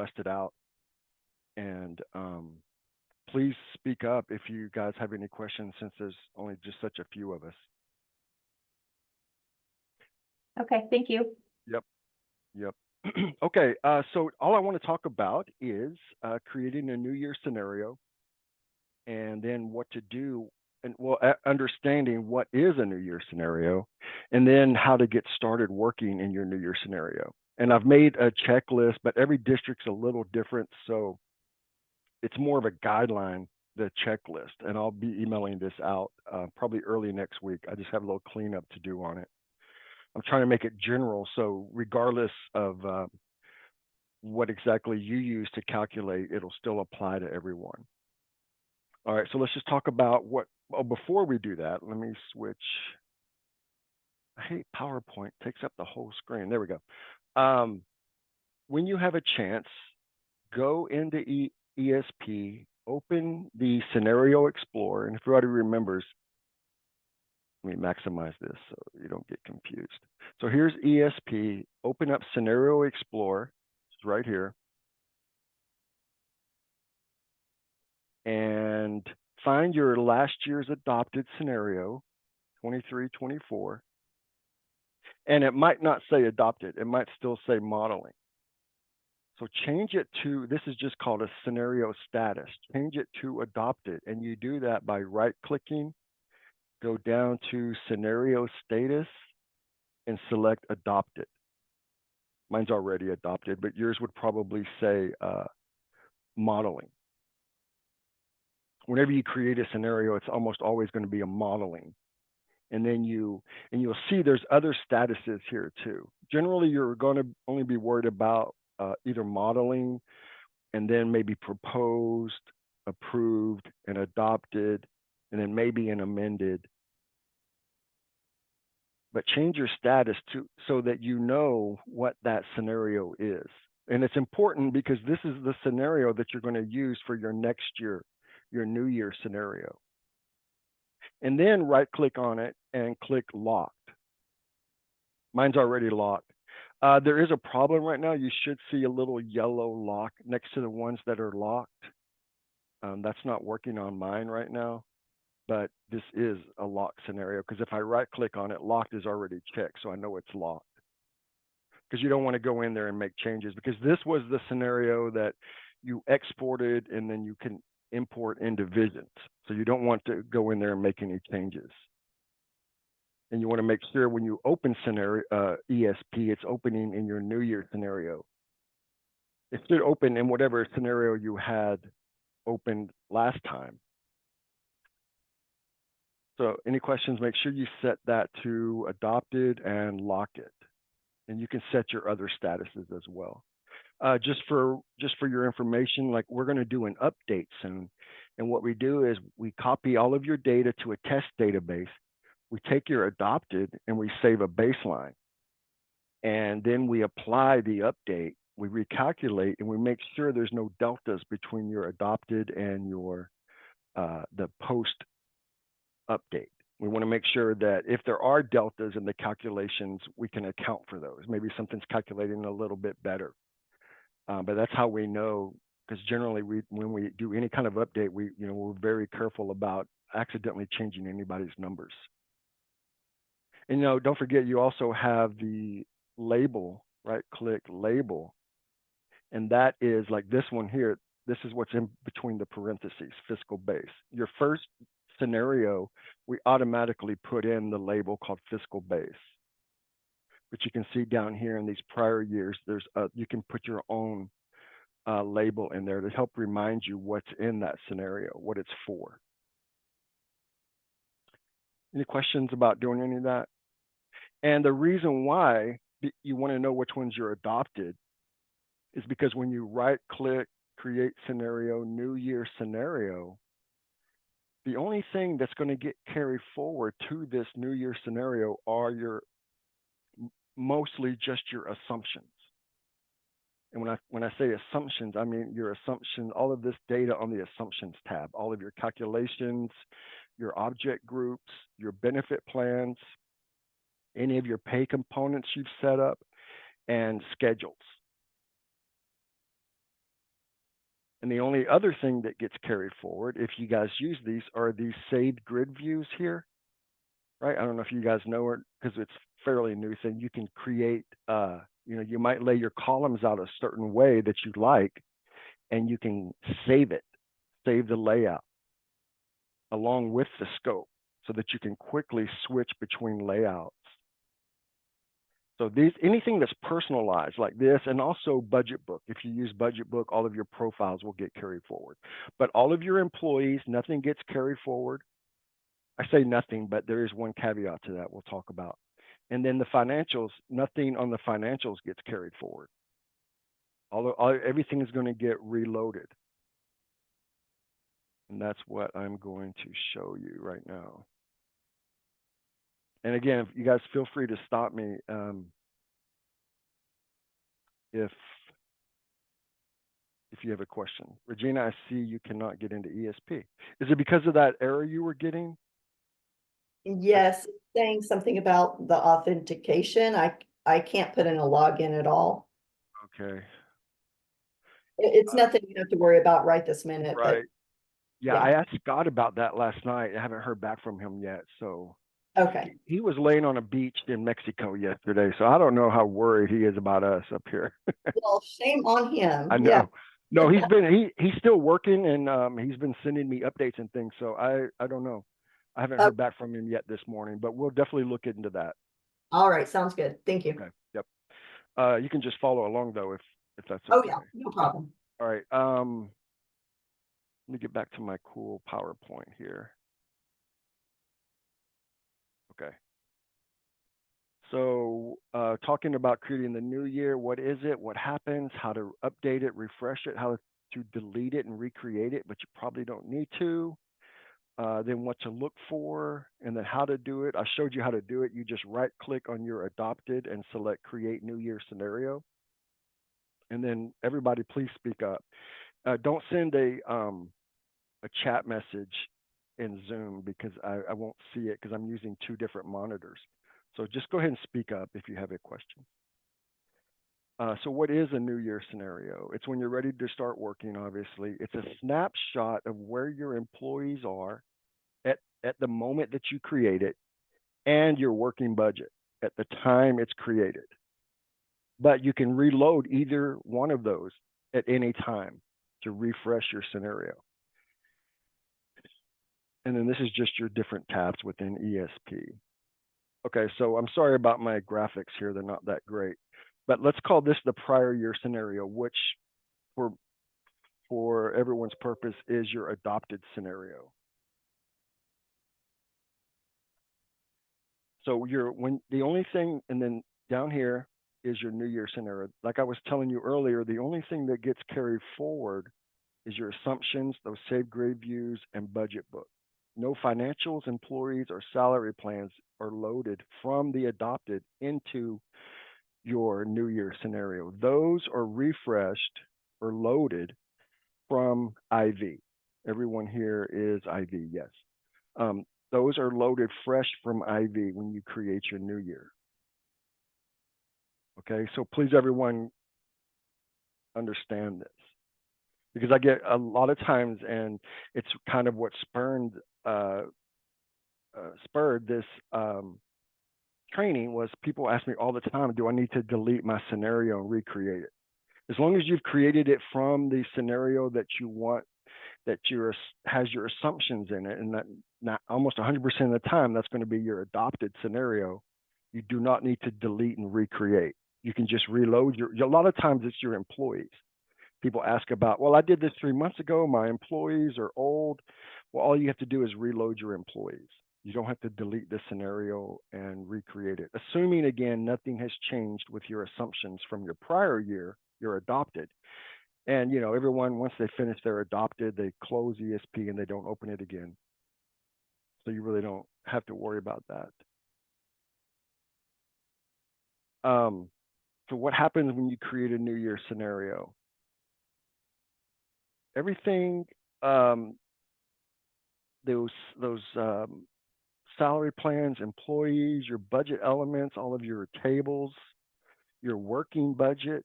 requested out. And please speak up if you guys have any questions since there's only just such a few of us. Okay, thank you. Yep, yep. Okay, so all I want to talk about is creating a New Year scenario and then what to do and well, understanding what is a New Year scenario and then how to get started working in your New Year scenario. And I've made a checklist, but every district's a little different. So it's more of a guideline, the checklist, and I'll be emailing this out probably early next week. I just have a little cleanup to do on it. I'm trying to make it general, so regardless of what exactly you use to calculate, it'll still apply to everyone. All right, so let's just talk about what. Well, before we do that, let me switch. I hate PowerPoint; it takes up the whole screen. There we go. Um, when you have a chance, go into ESP, open the Scenario Explorer, and if everybody remembers, let me maximize this so you don't get confused. So here's ESP, open up Scenario Explorer, it's right here, and find your last year's adopted scenario, 23, 24, and it might not say adopted, it might still say modeling. So change it to, this is just called a scenario status. Change it to adopted, and you do that by right-clicking, go down to scenario status, and select adopted. Mine's already adopted, but yours would probably say modeling. Whenever you create a scenario, it's almost always going to be a modeling. And then you'll see there's other statuses here too. Generally, you're going to only be worried about either modeling and then maybe proposed, approved, and adopted, and then maybe an amended. But change your status to so that you know what that scenario is. And it's important because this is the scenario that you're going to use for your next year, your New Year scenario. And then right click on it and click locked. Mine's already locked. There is a problem right now. You should see a little yellow lock next to the ones that are locked. That's not working on mine right now, but this is a locked scenario because if I right click on it, locked is already checked, so I know it's locked. Because you don't want to go in there and make changes because this was the scenario that you exported and then you can import into Visions. So you don't want to go in there and make any changes. And you want to make sure when you open scenario ESP, it's opening in your New Year scenario. It should open in whatever scenario you had opened last time. So any questions, make sure you set that to adopted and lock it. And you can set your other statuses as well. Just for your information, like we're going to do an update soon. And what we do is we copy all of your data to a test database. We take your adopted and we save a baseline. And then we apply the update, we recalculate, and we make sure there's no deltas between your adopted and your the post update. We want to make sure that if there are deltas in the calculations, we can account for those. Maybe something's calculating a little bit better. But that's how we know, because generally when we do any kind of update, we're very careful about accidentally changing anybody's numbers. And don't forget, you also have the label, right? Click label. And that is like this one here. This is what's in between the parentheses, fiscal base. Your first scenario, we automatically put in the label called fiscal base. But you can see down here in these prior years, you can put your own label in there to help remind you what's in that scenario, what it's for. Any questions about doing any of that? And the reason why you want to know which ones you're adopted is because when you right click, create scenario, New Year scenario, the only thing that's going to get carried forward to this New Year scenario are mostly just your assumptions. And when I say assumptions, I mean your assumption, all of this data on the assumptions tab, all of your calculations, your object groups, your benefit plans, any of your pay components you've set up, and schedules. And the only other thing that gets carried forward, if you guys use these, are these saved grid views here, right? I don't know if you guys know it because it's fairly new thing. You can create, you might lay your columns out a certain way that you like, and you can save it, save the layout along with the scope so that you can quickly switch between layouts. So anything that's personalized like this, and also Budget Book. If you use Budget Book, all of your profiles will get carried forward. But all of your employees, nothing gets carried forward. I say nothing, but there is one caveat to that we'll talk about. And then the financials, nothing on the financials gets carried forward. Everything is going to get reloaded. And that's what I'm going to show you right now. And again, you guys feel free to stop me if you have a question. Regina, I see you cannot get into ESP. Is it because of that error you were getting? Yes, it's saying something about the authentication. I can't put in a login at all. Okay. It's nothing you have to worry about right this minute, but Right. Yeah, I asked Scott about that last night. I haven't heard back from him yet. So okay. he was laying on a beach in Mexico yesterday. So I don't know how worried he is about us up here. Well, shame on him. I know. Yeah. No, he's still working, and he's been sending me updates and things. So I don't know. I haven't heard back from him yet this morning, but we'll definitely look into that. All right, sounds good. Thank you. Okay. Yep. You can just follow along though if that's okay. Oh yeah, no problem. All right. Let me get back to my cool PowerPoint here. Okay. So talking about creating the new year, what is it? What happens? How to update it, refresh it, how to delete it and recreate it, but you probably don't need to. Then what to look for, and then how to do it. I showed you how to do it. You just right click on your adopted and select create new year scenario. And then everybody please speak up. Don't send a chat message in Zoom because I won't see it because I'm using two different monitors. So just go ahead and speak up if you have a question. So what is a new year scenario? It's when you're ready to start working, obviously. It's a snapshot of where your employees are at the moment that you create it and your working budget at the time it's created. But you can reload either one of those at any time to refresh your scenario. And then this is just your different tabs within ESP. Okay, so I'm sorry about my graphics here. They're not that great. But let's call this the prior year scenario, which for everyone's purpose is your adopted scenario. So the only thing, and then down here is your new year scenario. Like I was telling you earlier, the only thing that gets carried forward is your assumptions, those saved grade views, and budget book. No financials, employees, or salary plans are loaded from the adopted into your new year scenario. Those are refreshed or loaded from IV. Everyone here is IV, yes. Those are loaded fresh from IV when you create your new year. Okay, so please everyone understand this, because I get a lot of times, and it's kind of what spurred this training, was people ask me all the time, do I need to delete my scenario and recreate it? As long as you've created it from the scenario that you want, that has your assumptions in it, and that not almost 100% of the time that's going to be your adopted scenario, you do not need to delete and recreate. You can just reload a lot of times it's your employees. People ask about, well, I did this 3 months ago, my employees are old. Well, all you have to do is reload your employees. You don't have to delete the scenario and recreate it. Assuming, again, nothing has changed with your assumptions from your prior year, you're adopted. And, everyone, once they finish their adopted, they close ESP and they don't open it again. So you really don't have to worry about that. So what happens when you create a new year scenario? Everything, those salary plans, employees, your budget elements, all of your tables, your working budget,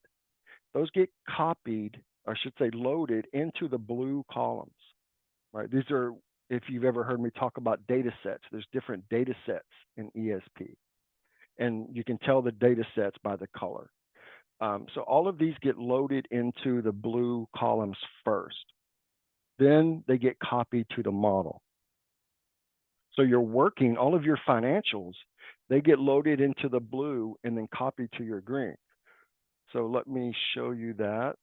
those get copied I should say loaded into the blue columns, right? These are, if you've ever heard me talk about data sets, there's different data sets in ESP. And you can tell the data sets by the color. So all of these get loaded into the blue columns first. Then they get copied to the model. So you're working, all of your financials, they get loaded into the blue and then copied to your green. So let me show you that.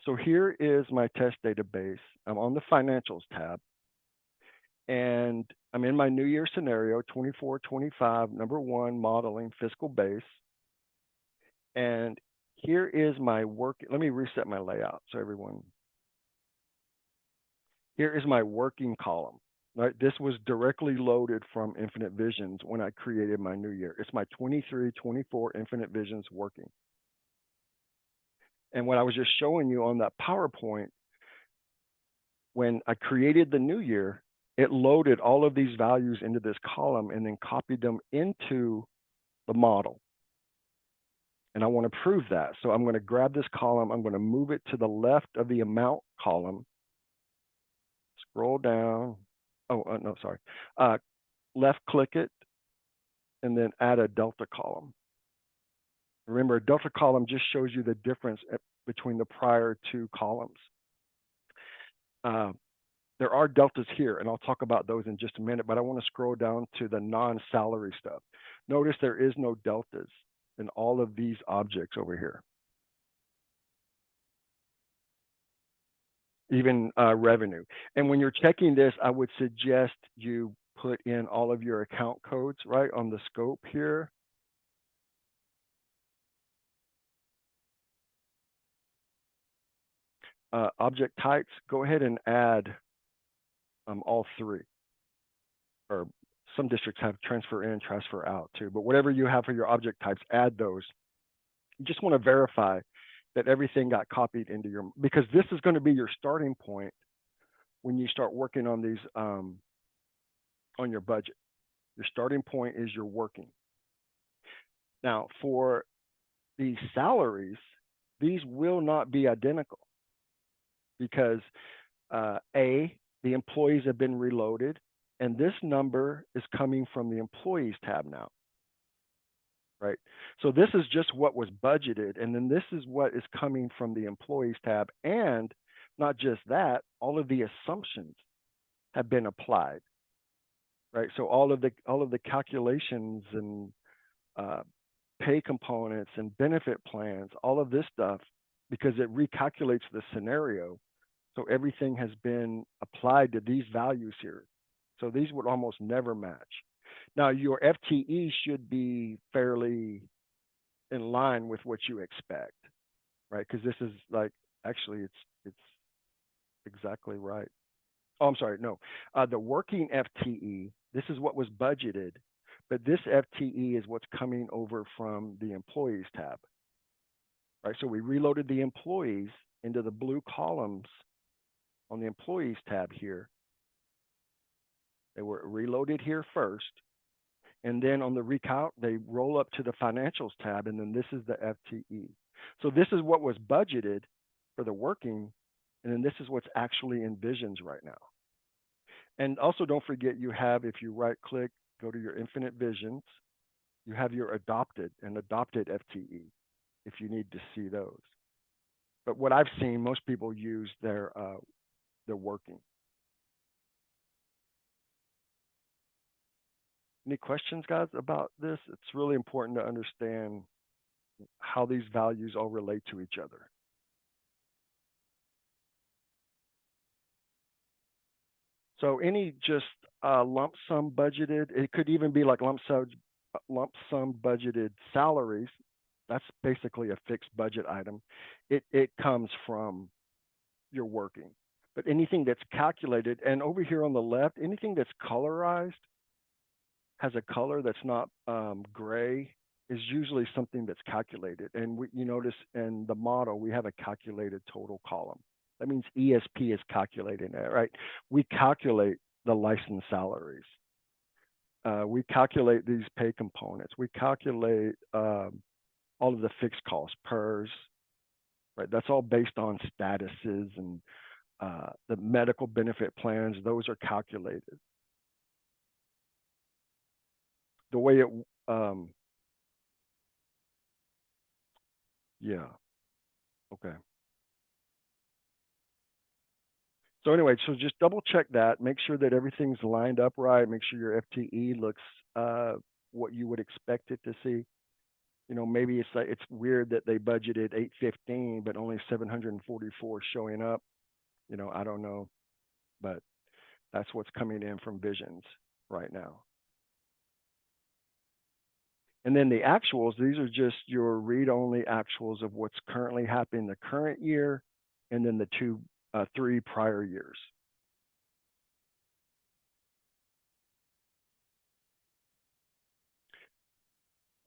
So here is my test database. I'm on the financials tab. And I'm in my New Year scenario, 24-25, number 1, modeling fiscal base. And here is my work. Let me reset my layout so everyone. Here is my working column, right? This was directly loaded from Infinite Visions when I created my New Year. It's my 23-24 Infinite Visions working. And what I was just showing you on that PowerPoint, when I created the New Year, it loaded all of these values into this column and then copied them into the model. And I want to prove that. So I'm going to grab this column. I'm going to move it to the left of the amount column. Scroll down. Oh, no, sorry. Left click it and then add a delta column. Remember, a delta column just shows you the difference between the prior 2 columns. There are deltas here, and I'll talk about those in just a minute, but I want to scroll down to the non-salary stuff. Notice there is no deltas in all of these objects over here. Even revenue. And when you're checking this, I would suggest you put in all of your account codes, right, on the scope here. Object types, go ahead and add all 3. Or some districts have transfer in, transfer out too, but whatever you have for your object types, add those. You just want to verify that everything got copied into your, because this is going to be your starting point when you start working on these, on your budget. Your starting point is your working. Now, for the salaries, these will not be identical because A, the employees have been reloaded, and this number is coming from the employees tab now, right? So this is just what was budgeted, and then this is what is coming from the employees tab. And not just that, all of the assumptions have been applied, right? So all of the calculations and pay components and benefit plans, all of this stuff, because it recalculates the scenario. So everything has been applied to these values here. So these would almost never match. Now your FTE should be fairly in line with what you expect, right? Because this is like, actually it's exactly right. Oh, I'm sorry, no. The working FTE, this is what was budgeted, but this FTE is what's coming over from the employees tab, right? So we reloaded the employees into the blue columns on the employees tab here. They were reloaded here first, and then on the recalc, they roll up to the financials tab, and then this is the FTE. So this is what was budgeted for the working, and then this is what's actually in Visions right now. And also don't forget you have, if you right click, go to your Infinite Visions, you have your adopted and adopted FTE if you need to see those. But what I've seen, most people use their working. Any questions, guys, about this? It's really important to understand how these values all relate to each other. So any just lump sum budgeted, it could even be like lump sum budgeted salaries. That's basically a fixed budget item. It comes from your working. But anything that's calculated, and over here on the left, anything that's colorized, has a color that's not gray, is usually something that's calculated. And you notice in the model, we have a calculated total column. That means ESP is calculating it, right? We calculate the license salaries. We calculate these pay components. We calculate all of the fixed costs, PERS, right? That's all based on statuses and the medical benefit plans. Those are calculated. The way it, yeah, okay. So anyway, so just double check that, make sure that everything's lined up right, make sure your FTE looks what you would expect it to see. You know, maybe it's like it's weird that they budgeted 815, but only 744 showing up. You know, I don't know, but that's what's coming in from Visions right now. And then the actuals, these are just your read-only actuals of what's currently happening the current year, and then the three prior years.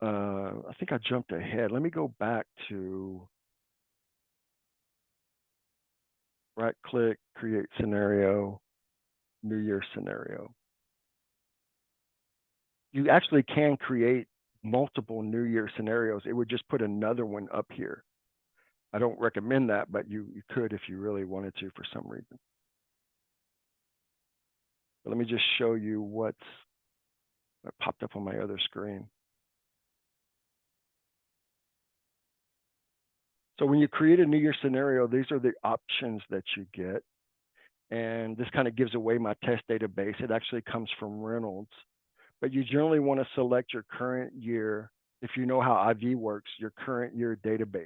I think I jumped ahead. Let me go back to right click, create scenario, New Year scenario. You actually can create multiple New Year scenarios. It would just put another one up here. I don't recommend that, but you could if you really wanted to for some reason. But let me just show you what popped up on my other screen. So when you create a New Year scenario, these are the options that you get. And this kind of gives away my test database. It actually comes from Reynolds. But you generally want to select your current year, if you know how IV works, your current year database,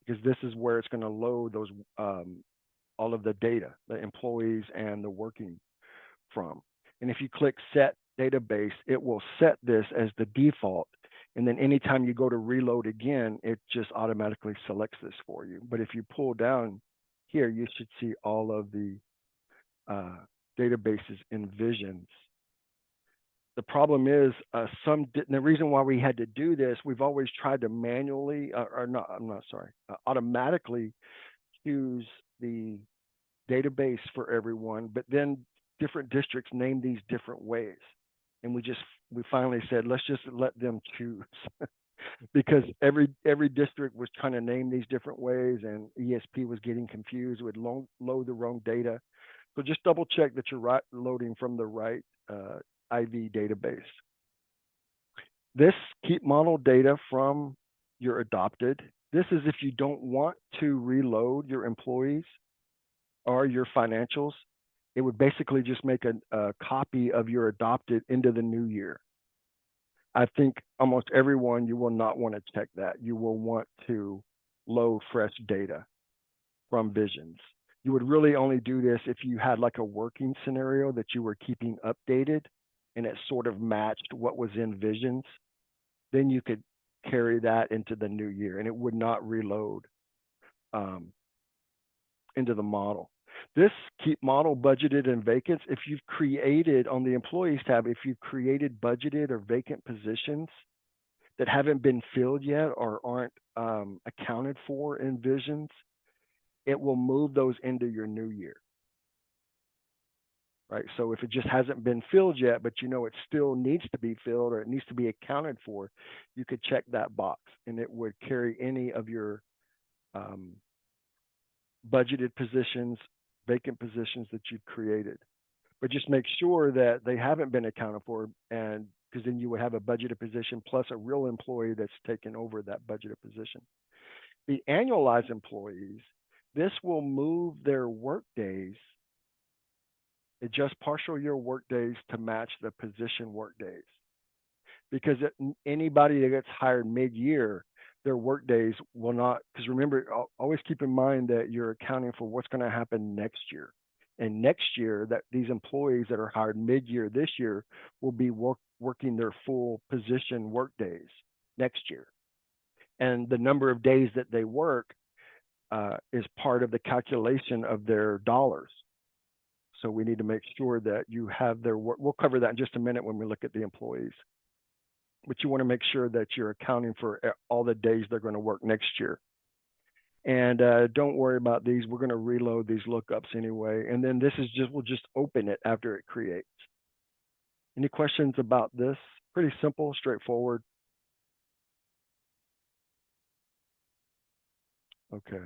because this is where it's going to load those all of the data, the employees and the working from. And if you click set database, it will set this as the default. And then anytime you go to reload again, it just automatically selects this for you. But if you pull down here, you should see all of the databases in Visions. The problem is the reason why we had to do this, we've always tried to manually, automatically choose the database for everyone, but then different districts name these different ways. And we finally said, let's just let them choose because every district was trying to name these different ways and ESP was getting confused, would load the wrong data. So just double check that you're loading from the right IV database. This keep model data from your adopted. This is if you don't want to reload your employees or your financials. It would basically just make a copy of your adopted into the new year. I think almost everyone, you will not want to check that. You will want to load fresh data from Visions. You would really only do this if you had like a working scenario that you were keeping updated and it sort of matched what was in Visions. Then you could carry that into the new year and it would not reload into the model. This keep model budgeted and vacants, if you've created on the employees tab, if you've created budgeted or vacant positions that haven't been filled yet or aren't accounted for in Visions, it will move those into your new year. Right. So if it just hasn't been filled yet, but you know it still needs to be filled or it needs to be accounted for, you could check that box and it would carry any of your budgeted positions, vacant positions that you've created. But just make sure that they haven't been accounted for, and because then you would have a budgeted position plus a real employee that's taken over that budgeted position. The annualized employees, this will move their work days, adjust partial year work days to match the position work days. Because anybody that gets hired mid-year, their work days will not, because remember, always keep in mind that you're accounting for what's going to happen next year. And next year, that these employees that are hired mid-year this year will be working their full position work days next year. And the number of days that they work is part of the calculation of their dollars. So we need to make sure that you have their work. We'll cover that in just a minute when we look at the employees. But you want to make sure that you're accounting for all the days they're going to work next year. And don't worry about these. We're going to reload these lookups anyway. And then this is just, we'll just open it after it creates. Any questions about this? Pretty simple, straightforward. Okay.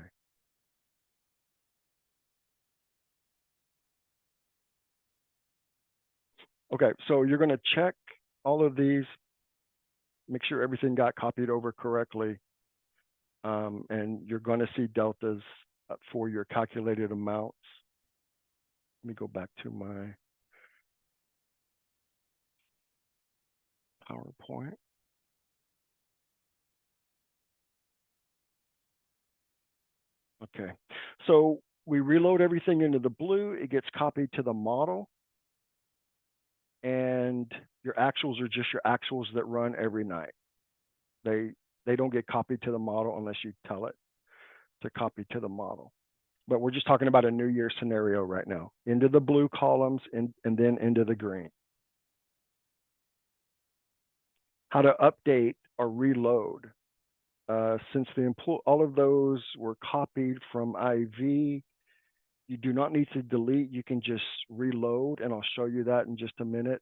Okay, so you're going to check all of these, make sure everything got copied over correctly, and you're going to see deltas for your calculated amounts. Let me go back to my PowerPoint. Okay, so we reload everything into the blue, it gets copied to the model, and your actuals are just your actuals that run every night. They don't get copied to the model unless you tell it to copy to the model. But we're just talking about a New Year scenario right now. Into the blue columns and then into the green. How to update or reload. Since all of those were copied from IV, you do not need to delete. You can just reload, and I'll show you that in just a minute.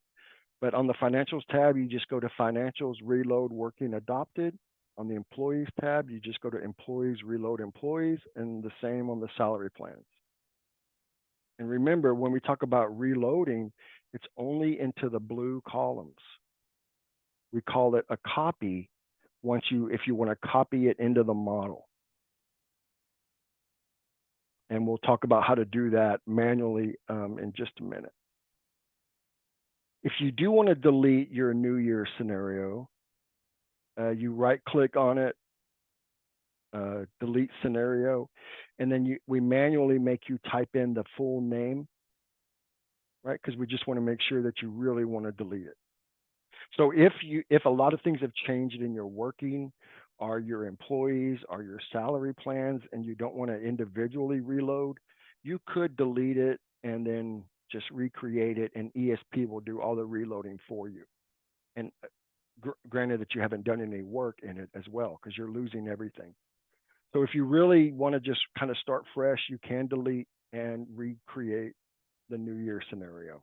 But on the Financials tab, you just go to Financials, Reload, Working, Adopted. On the Employees tab, you just go to Employees, Reload Employees, and the same on the Salary Plans. And remember, when we talk about reloading, it's only into the blue columns. We call it a copy if you want to copy it into the model. And we'll talk about how to do that manually in just a minute. If you do want to delete your New Year scenario, you right-click on it, delete scenario, and then we manually make you type in the full name, right? Because we just want to make sure that you really want to delete it. So if a lot of things have changed in your working, or your employees, or your salary plans, and you don't want to individually reload, you could delete it and then just recreate it, and ESP will do all the reloading for you. And granted that you haven't done any work in it as well, because you're losing everything. So if you really want to just kind of start fresh, you can delete and recreate the New Year scenario.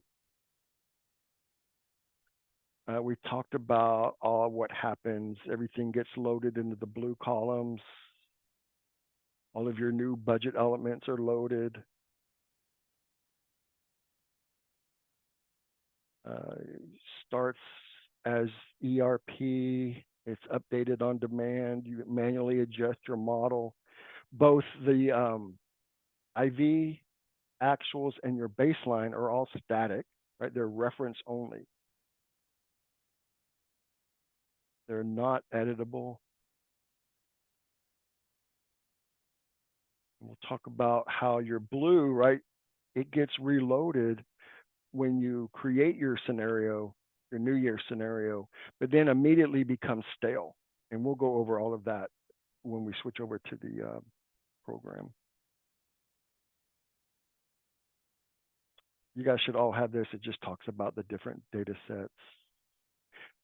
We talked about what happens. Everything gets loaded into the blue columns. All of your new budget elements are loaded. Starts as ERP. It's updated on demand. You manually adjust your model. Both the IV actuals and your baseline are all static, right? They're reference only. They're not editable. We'll talk about how your blue, right? It gets reloaded when you create your scenario, your New Year scenario, but then immediately becomes stale. And we'll go over all of that when we switch over to the program. You guys should all have this. It just talks about the different data sets.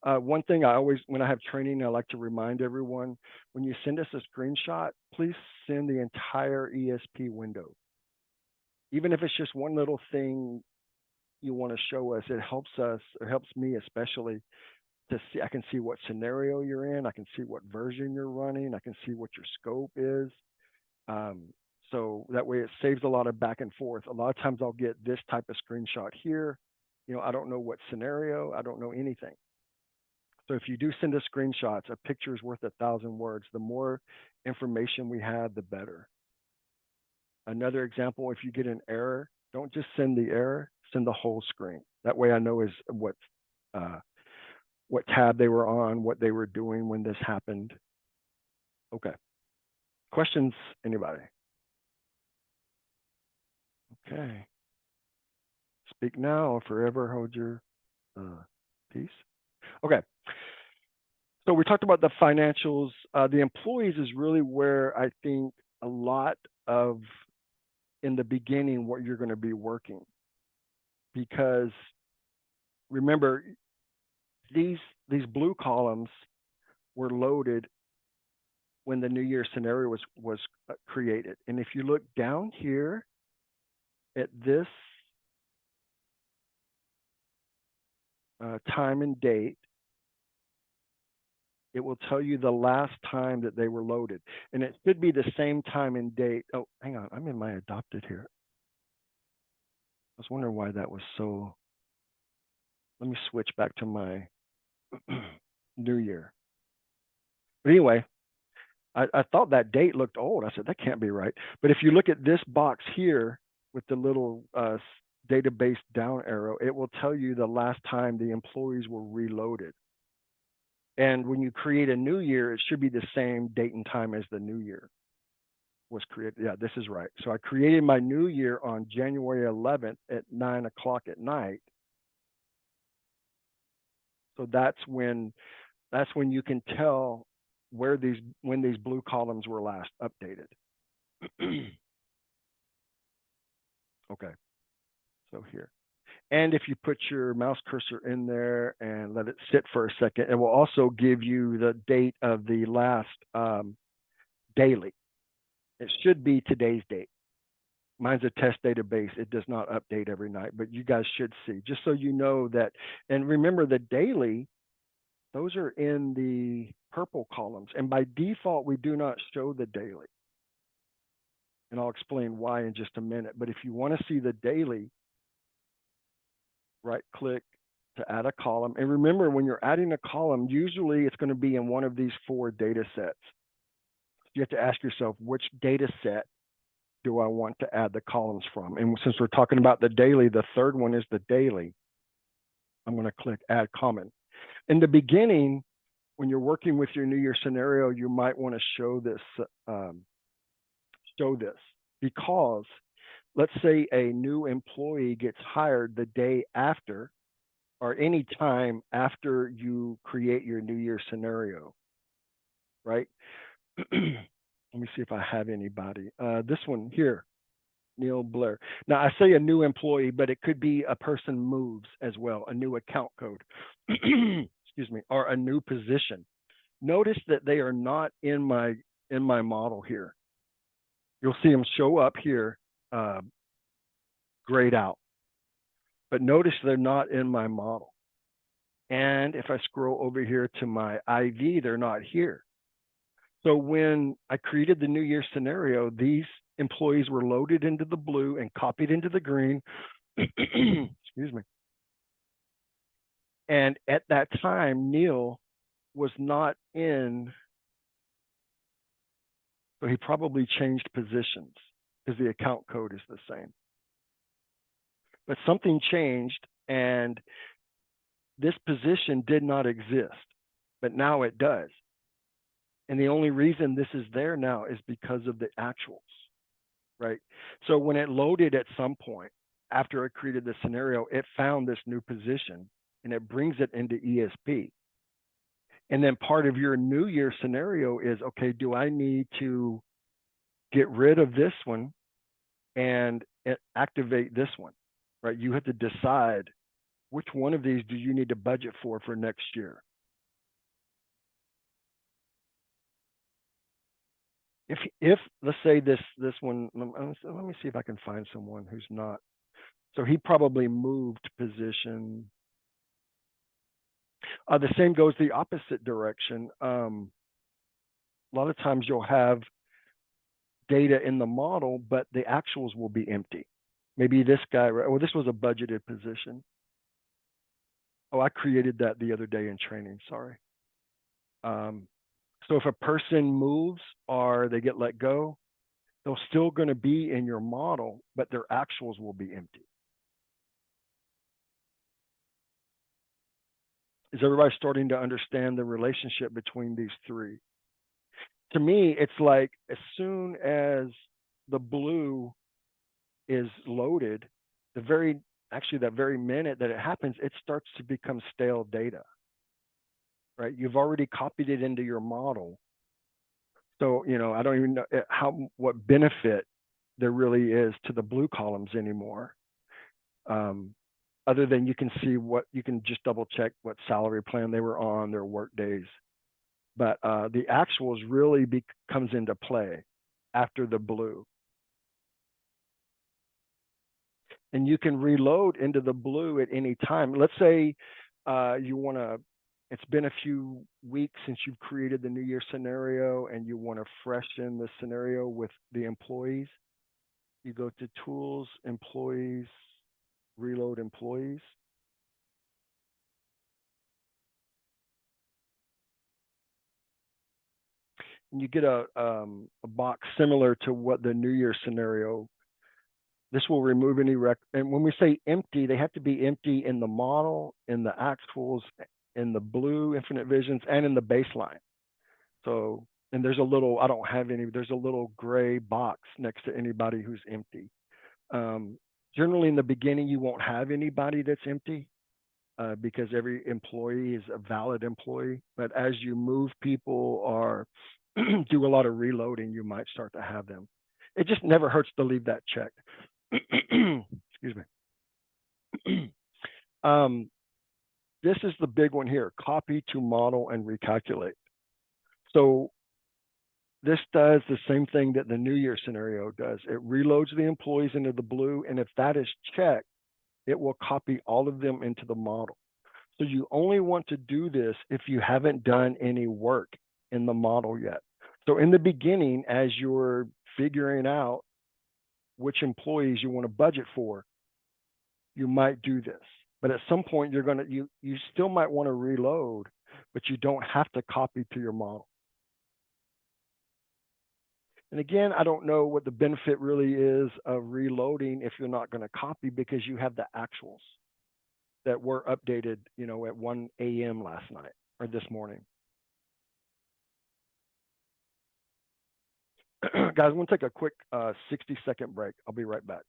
One thing when I have training, I like to remind everyone, when you send us a screenshot, please send the entire ESP window. Even if it's just one little thing you want to show us, it helps us, or helps me especially, to see. I can see what scenario you're in. I can see what version you're running. I can see what your scope is. So that way it saves a lot of back and forth. A lot of times I'll get this type of screenshot here. I don't know what scenario. I don't know anything. So if you do send us screenshots, a picture is worth 1,000 words. The more information we have, the better. Another example, if you get an error, don't just send the error, send the whole screen. That way I know is what tab they were on, what they were doing when this happened. Okay. Questions, anybody? Okay. Speak now or forever hold your peace. Okay. So we talked about the financials. The employees is really where I think a lot of, in the beginning, what you're going to be working. Because remember, these blue columns were loaded when the New Year scenario was created. And if you look down here at this time and date, it will tell you the last time that they were loaded. And it should be the same time and date. Oh, hang on, I'm in my adopted here. I was wondering why that was so. Let me switch back to my new year. But anyway, I thought that date looked old. I said, that can't be right. But if you look at this box here with the little database down arrow, it will tell you the last time the employees were reloaded. And when you create a new year, it should be the same date and time as the new year was created. Yeah, this is right. So I created my new year on January 11th at 9 o'clock at night. So that's when you can tell when these blue columns were last updated. Okay, so here. And if you put your mouse cursor in there and let it sit for a second, it will also give you the date of the last daily. It should be today's date. Mine's a test database. It does not update every night, but you guys should see, just so you know that. And remember, the daily, those are in the purple columns. And by default, we do not show the daily. And I'll explain why in just a minute. But if you want to see the daily, right click to add a column. And remember, when you're adding a column, usually it's going to be in one of these 4 data sets. You have to ask yourself, which data set do I want to add the columns from? And since we're talking about the daily, the third one is the daily. I'm going to click add comment. In the beginning, when you're working with your New Year scenario, you might want to show this, because let's say a new employee gets hired the day after or any time after you create your New Year scenario, right? Let me see if I have anybody. This one here, Neil Blair. Now I say a new employee, but it could be a person moves as well, a new account code, excuse me, or a new position. Notice that they are not in my model here. You'll see them show up here, grayed out. But notice they're not in my model. And if I scroll over here to my IV, they're not here. So when I created the New Year scenario, these employees were loaded into the blue and copied into the green. Excuse me. And at that time, Neil was not in. So he probably changed positions because the account code is the same. But something changed and this position did not exist, but now it does. And the only reason this is there now is because of the actuals, right? So when it loaded at some point after it created the scenario, it found this new position and it brings it into ESP. And then part of your New Year scenario is, okay, do I need to get rid of this one and activate this one, right? You have to decide which one of these do you need to budget for next year. If let's say this one, let me see if I can find someone who's not. So he probably moved position. The same goes the opposite direction. A lot of times you'll have data in the model, but the actuals will be empty. Maybe this guy, well, this was a budgeted position. Oh, I created that the other day in training, sorry. So if a person moves or they get let go, they're still going to be in your model, but their actuals will be empty. Is everybody starting to understand the relationship between these three? To me, it's like as soon as the blue is loaded, that very minute that it happens, it starts to become stale data, right? You've already copied it into your model. So, I don't even know what benefit there really is to the blue columns anymore. Other than you can see you can just double check what salary plan they were on, their work days. But the actuals really comes into play after the blue. And you can reload into the blue at any time. Let's say you want to it's been a few weeks since you've created the New Year scenario and you want to freshen the scenario with the employees, you go to Tools, Employees, Reload Employees. And you get a box similar to what the New Year scenario. This will remove any and when we say empty, they have to be empty in the model, in the actuals, in the blue Infinite Visions, and in the baseline. So, and there's a little, I don't have any, there's a little gray box next to anybody who's empty. Generally in the beginning, you won't have anybody that's empty because every employee is a valid employee. But as you move people or do a lot of reloading, you might start to have them. It just never hurts to leave that checked. Excuse me. This is the big one here, copy to model and recalculate. So this does the same thing that the New Year scenario does. It reloads the employees into the blue, and if that is checked, it will copy all of them into the model. So you only want to do this if you haven't done any work in the model yet. So in the beginning, as you're figuring out which employees you want to budget for, you might do this. But at some point, you still might want to reload, but you don't have to copy to your model. And again, I don't know what the benefit really is of reloading if you're not going to copy, because you have the actuals that were updated, at 1 a.m. last night or this morning. Guys, I'm going to take a quick 60-second break. I'll be right back.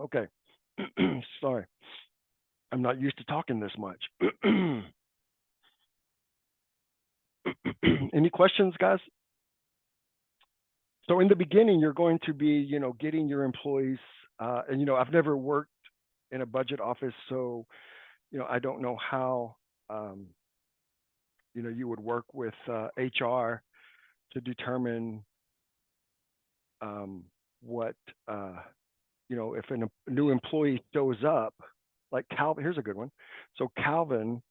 Okay. Sorry. I'm not used to talking this much. Any questions, guys? So in the beginning, you're going to be, getting your employees, and, I've never worked in a budget office, so, I don't know how, you would work with HR to determine what, if a new employee shows up, like Calvin, here's a good one. So Calvin,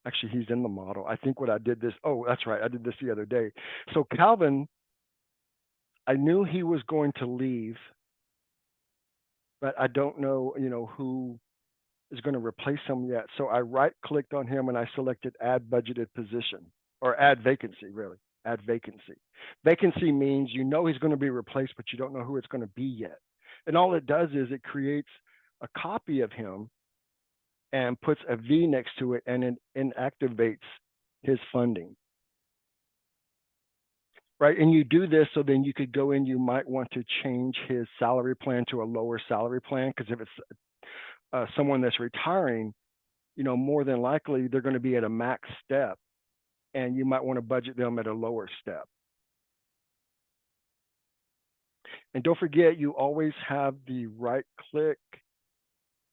actually, he's in the model. I think what I did this, oh, that's right. I did this the other day. So Calvin, I knew he was going to leave, but I don't know, who is going to replace him yet. So I right-clicked on him and I selected add budgeted position, or add vacancy, really. Add vacancy. Vacancy means he's going to be replaced, but you don't know who it's going to be yet. And all it does is it creates a copy of him and puts a V next to it, and it inactivates his funding. Right, and you do this so then you could go in, you might want to change his salary plan to a lower salary plan, because if it's someone that's retiring, more than likely they're going to be at a max step, and you might want to budget them at a lower step. And don't forget, you always have the right-click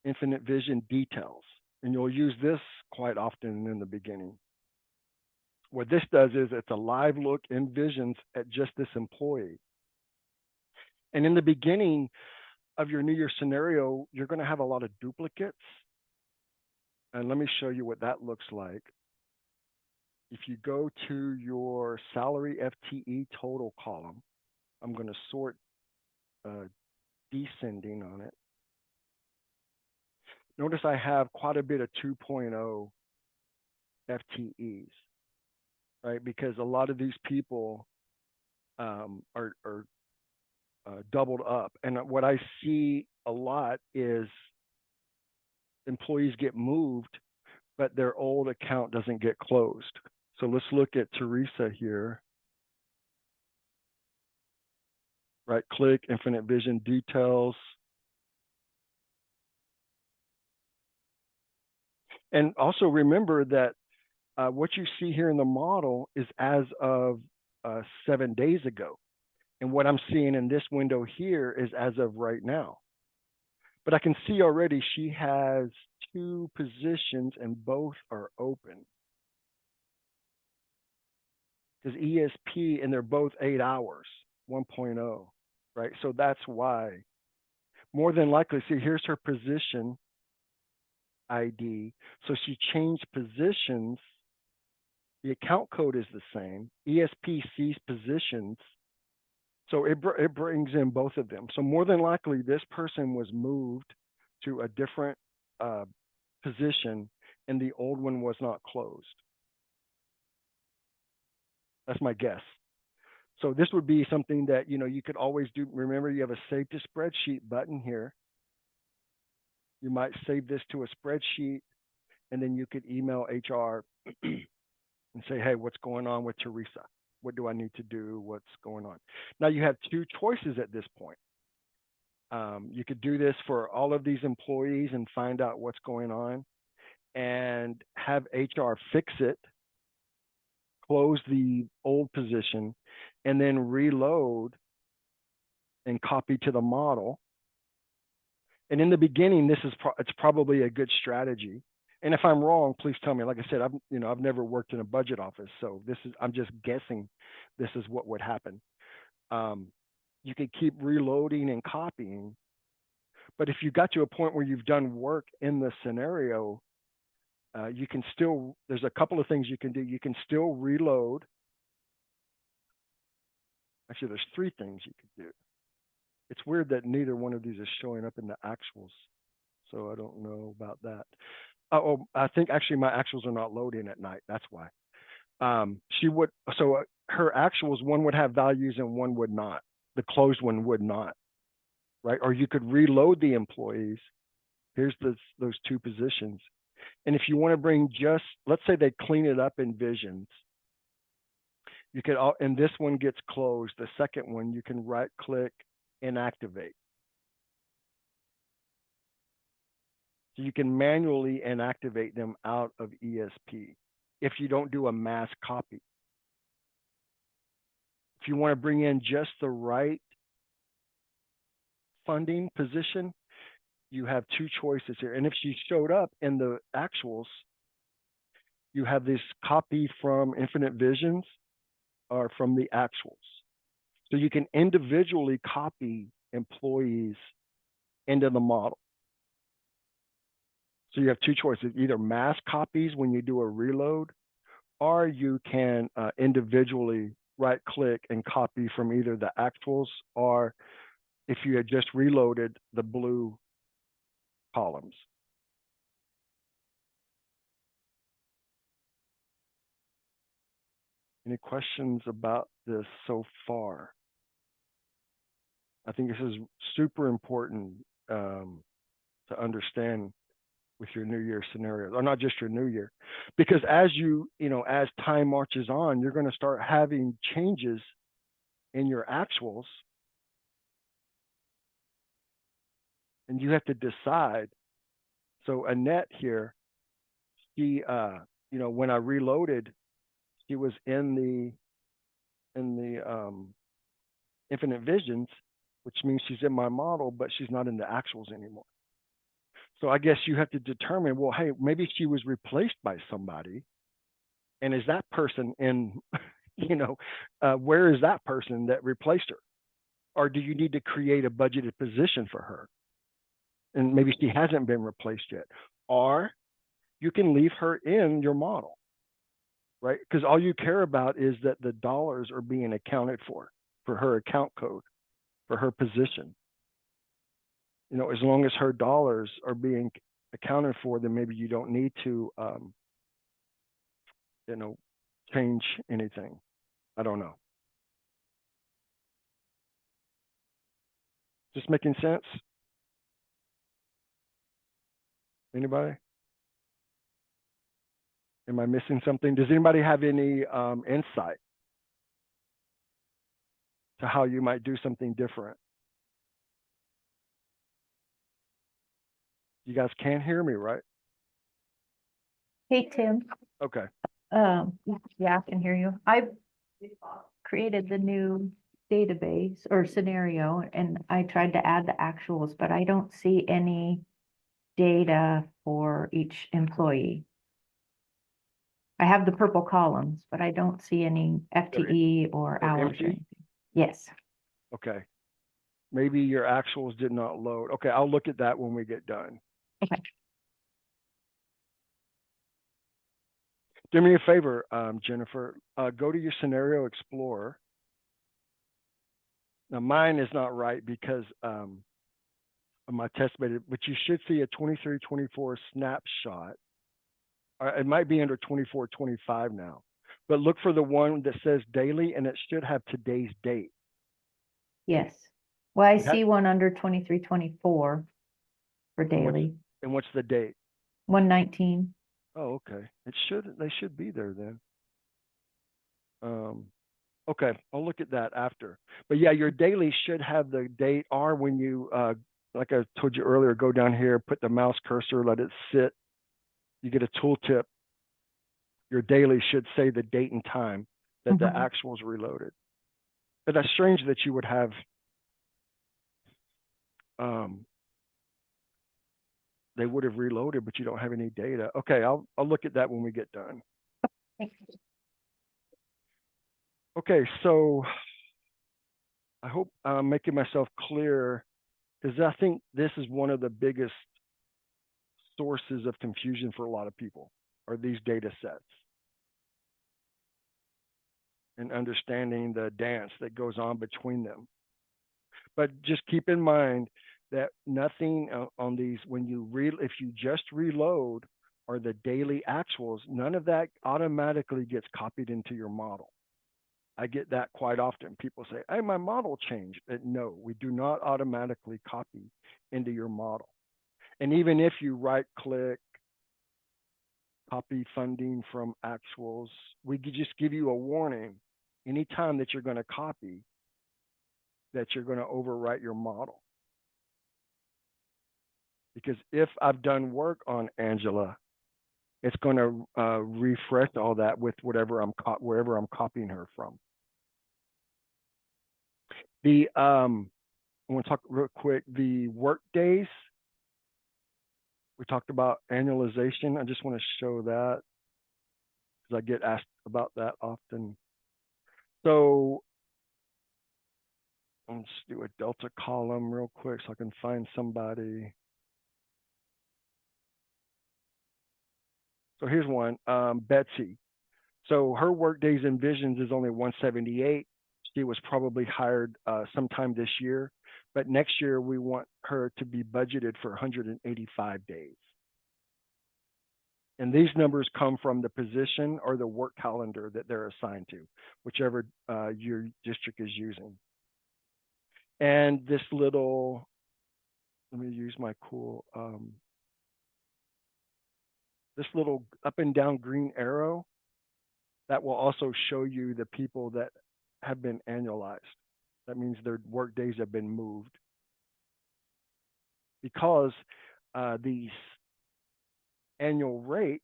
Infinite Vision details, and you'll use this quite often in the beginning. What this does is it's a live look in Visions at just this employee. And in the beginning of your New Year scenario, you're going to have a lot of duplicates. And let me show you what that looks like. If you go to your salary FTE total column, I'm going to sort descending on it. Notice I have quite a bit of 2.0 FTEs, right? Because a lot of these people are doubled up. And what I see a lot is employees get moved, but their old account doesn't get closed. So let's look at Teresa here. Right click, Infinite Vision details. And also remember that what you see here in the model is as of 7 days ago. And what I'm seeing in this window here is as of right now. But I can see already she has 2 positions and both are open. Because ESP, and they're both 8 hours, 1.0, right? So that's why. More than likely, see, here's her position ID. So she changed positions. The account code is the same. ESP sees positions. So it brings in both of them. So more than likely, this person was moved to a different position and the old one was not closed. That's my guess. So this would be something that, you could always do. Remember, you have a save to spreadsheet button here. You might save this to a spreadsheet, and then you could email HR and say, hey, what's going on with Teresa? What do I need to do? What's going on? Now you have 2 choices at this point. You could do this for all of these employees and find out what's going on and have HR fix it, close the old position, and then reload and copy to the model. And in the beginning, it's probably a good strategy. And if I'm wrong, please tell me. Like I said, I've never worked in a budget office, so I'm just guessing this is what would happen. You could keep reloading and copying, but if you got to a point where you've done work in the scenario, you can still. There's a couple of things you can do. You can still reload. Actually, there's 3 things you could do. It's weird that neither one of these is showing up in the actuals, so I don't know about that. Oh, I think actually my actuals are not loading at night. That's why. Her actuals, one would have values and one would not. The closed one would not, right? Or you could reload the employees. Here's those 2 positions. And if you want to bring let's say they clean it up in Visions, you could, and this one gets closed. The second one, you can right click, inactivate. So you can manually inactivate them out of ESP if you don't do a mass copy. If you want to bring in just the right funding position, you have 2 choices here. And if she showed up in the actuals, you have this copy from Infinite Visions or from the actuals. So you can individually copy employees into the model. So you have 2 choices, either mass copies when you do a reload, or you can individually right click and copy from either the actuals or if you had just reloaded the blue columns. Any questions about this so far? I think this is super important to understand with your New Year scenario, or not just your New Year, because as as time marches on, you're going to start having changes in your actuals, and you have to decide. So Annette here, she, when I reloaded, she was in the Infinite Visions, which means she's in my model, but she's not in the actuals anymore. So I guess you have to determine, well, hey, maybe she was replaced by somebody. And is that person in, where is that person that replaced her? Or do you need to create a budgeted position for her? And maybe she hasn't been replaced yet. Or you can leave her in your model, right? Because all you care about is that the dollars are being accounted for her account code. for her position. You know, as long as her dollars are being accounted for, then maybe you don't need to, you know, change anything. I don't know. Just making sense? Anybody? Am I missing something? Does anybody have any insight to how you might do something different? You guys can't hear me, right? Hey, Tim. Okay. Yeah, I can hear you. I created the new database or scenario and I tried to add the actuals, but I don't see any data for each employee. I have the purple columns, but I don't see any FTE or they're hours or empty? anything. Yes. Okay. Maybe your actuals did not load. Okay, I'll look at that when we get done. Okay. Do me a favor, Jennifer, go to your Scenario Explorer. Now mine is not right because of my test beta, but you should see a 23-24 snapshot. It might be under 24-25 now, but look for the one that says daily and it should have today's date. Yes. Well, I That- see one under 23-24 for daily, And what's the date? 119. Oh, okay. They should be there then. Okay, I'll look at that after. But yeah, your daily should have the date, or when you, like I told you earlier, go down here, put the mouse cursor, let it sit. You get a tooltip. Your daily should say the date and time that the Mhm. actuals reloaded. But that's strange that you would have, they would have reloaded, but you don't have any data. Okay, I'll look at that when we get done. Thanks. Okay, so I hope I'm making myself clear, because I think this is one of the biggest sources of confusion for a lot of people, are these data sets and understanding the dance that goes on between them. But just keep in mind that nothing on these, if you just reload or the daily actuals, none of that automatically gets copied into your model. I get that quite often. People say, hey, my model changed. But no, we do not automatically copy into your model. And even if you right click, copy funding from actuals, we could just give you a warning anytime that you're going to copy, that you're going to overwrite your model. Because if I've done work on Angela, it's going to refresh all that with wherever I'm copying her from. I want to talk real quick, the work days. We talked about annualization. I just want to show that because I get asked about that often. So let's do a delta column real quick so I can find somebody. So here's one, Betsy. So her work days in Visions is only 178. She was probably hired sometime this year, but next year we want her to be budgeted for 185 days. And these numbers come from the position or the work calendar that they're assigned to, whichever your district is using. And this little, let me use my cool, this little up and down green arrow, that will also show you the people that have been annualized. That means their work days have been moved. Because the annual rate,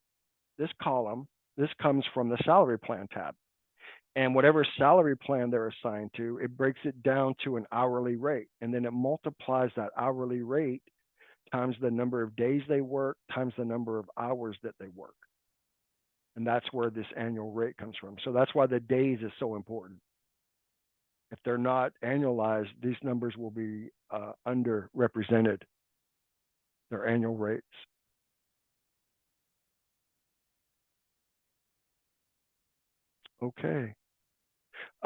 this column, this comes from the salary plan tab. And whatever salary plan they're assigned to, it breaks it down to an hourly rate. And then it multiplies that hourly rate times the number of days they work, times the number of hours that they work. And that's where this annual rate comes from. So that's why the days is so important. If they're not annualized, these numbers will be underrepresented, their annual rates. Okay.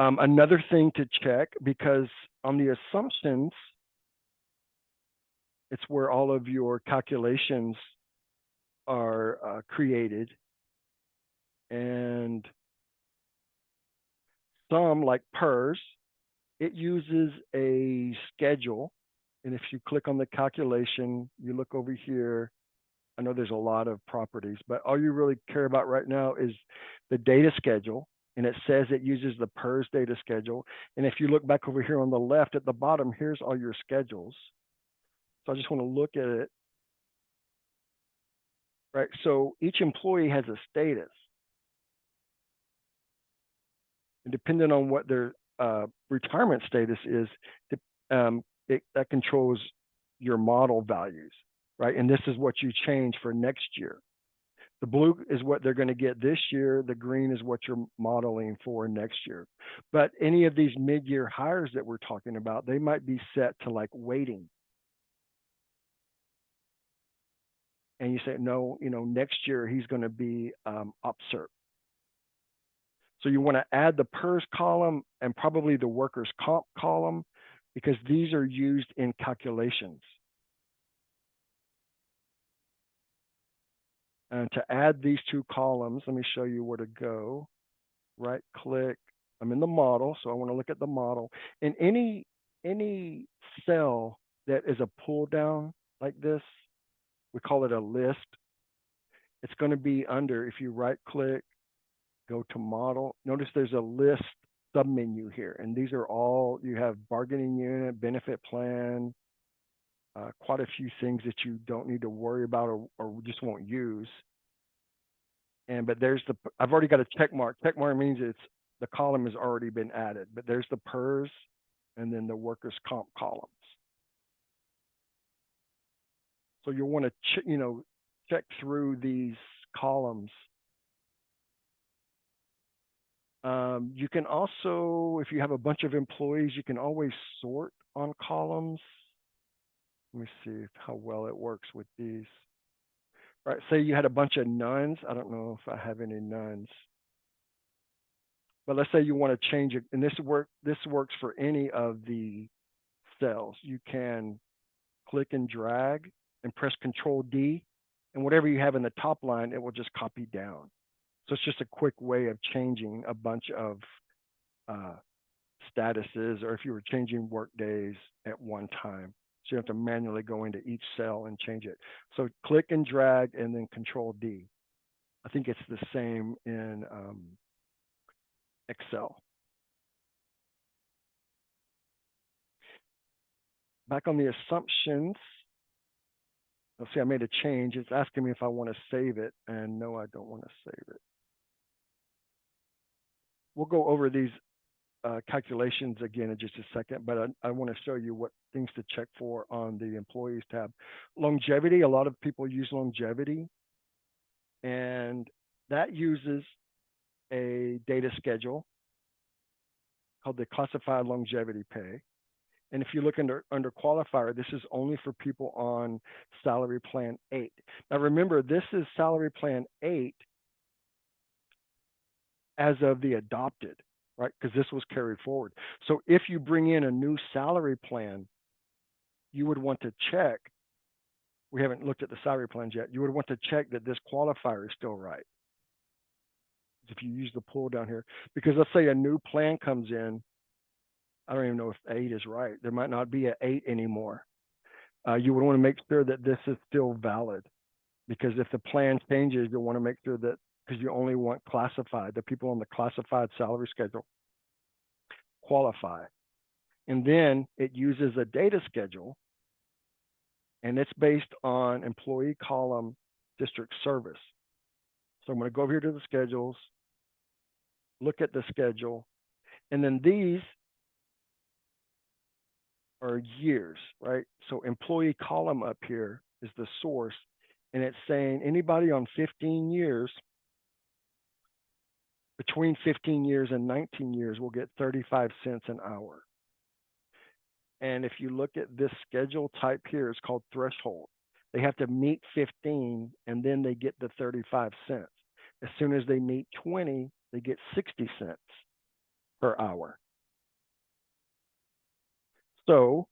Another thing to check, because on the assumptions, it's where all of your calculations are created. And some, like PERS, it uses a schedule. And if you click on the calculation, you look over here, I know there's a lot of properties, but all you really care about right now is the data schedule. And it says it uses the PERS data schedule. And if you look back over here on the left at the bottom, here's all your schedules. So I just want to look at it. Right, so each employee has a status. And depending on what their retirement status is, that controls your model values, right? And this is what you change for next year. The blue is what they're going to get this year. The green is what you're modeling for next year. But any of these mid-year hires that we're talking about, they might be set to like waiting. And you say, no, next year he's going to be OPSERP. So you want to add the PERS column and probably the workers' comp column, because these are used in calculations. And to add these two columns, let me show you where to go. Right click, I'm in the model, so I want to look at the model. In any cell that is a pull down like this, we call it a list. It's going to be under, if you right click, go to model, notice there's a list submenu here, and these are all, you have bargaining unit, benefit plan, quite a few things that you don't need to worry about or just won't use. But there's I've already got a check mark. Check mark means the column has already been added, but there's the PERS and then the workers' comp columns. So you'll want to check through these columns. You can also, if you have a bunch of employees, you can always sort on columns. Let me see how well it works with these. All right, say you had a bunch of nuns. I don't know if I have any nuns. But let's say you want to change it, and this works for any of the cells. You can click and drag and press Control D, and whatever you have in the top line, it will just copy down. So it's just a quick way of changing a bunch of statuses, or if you were changing work days at one time. So you have to manually go into each cell and change it. So click and drag and then Control D. I think it's the same in Excel. Back on the assumptions, let's see, I made a change. It's asking me if I want to save it, and no, I don't want to save it. We'll go over these calculations again in just a second, but I want to show you what things to check for on the employees tab. Longevity, a lot of people use longevity, and that uses a data schedule called the classified longevity pay. And if you look under qualifier, this is only for people on salary plan 8. Now remember, this is salary plan 8 as of the adopted, right? Because this was carried forward. So if you bring in a new salary plan, you would want to check, we haven't looked at the salary plans yet, you would want to check that this qualifier is still right. If you use the pull down here, because let's say a new plan comes in, I don't even know if 8 is right. There might not be an 8 anymore. You would want to make sure that this is still valid, because if the plan changes, you'll want to make sure that, because you only want classified, the people on the classified salary schedule qualify. And then it uses a data schedule, and it's based on employee column district service. So I'm going to go over here to the schedules, look at the schedule, and then these are years, right? So employee column up here is the source, and it's saying anybody on 15 years, between 15 years and 19 years will get 35 cents an hour. And if you look at this schedule type here, it's called threshold. They have to meet 15 and then they get the 35 cents. As soon as they meet 20, they get 60 cents. per hour. So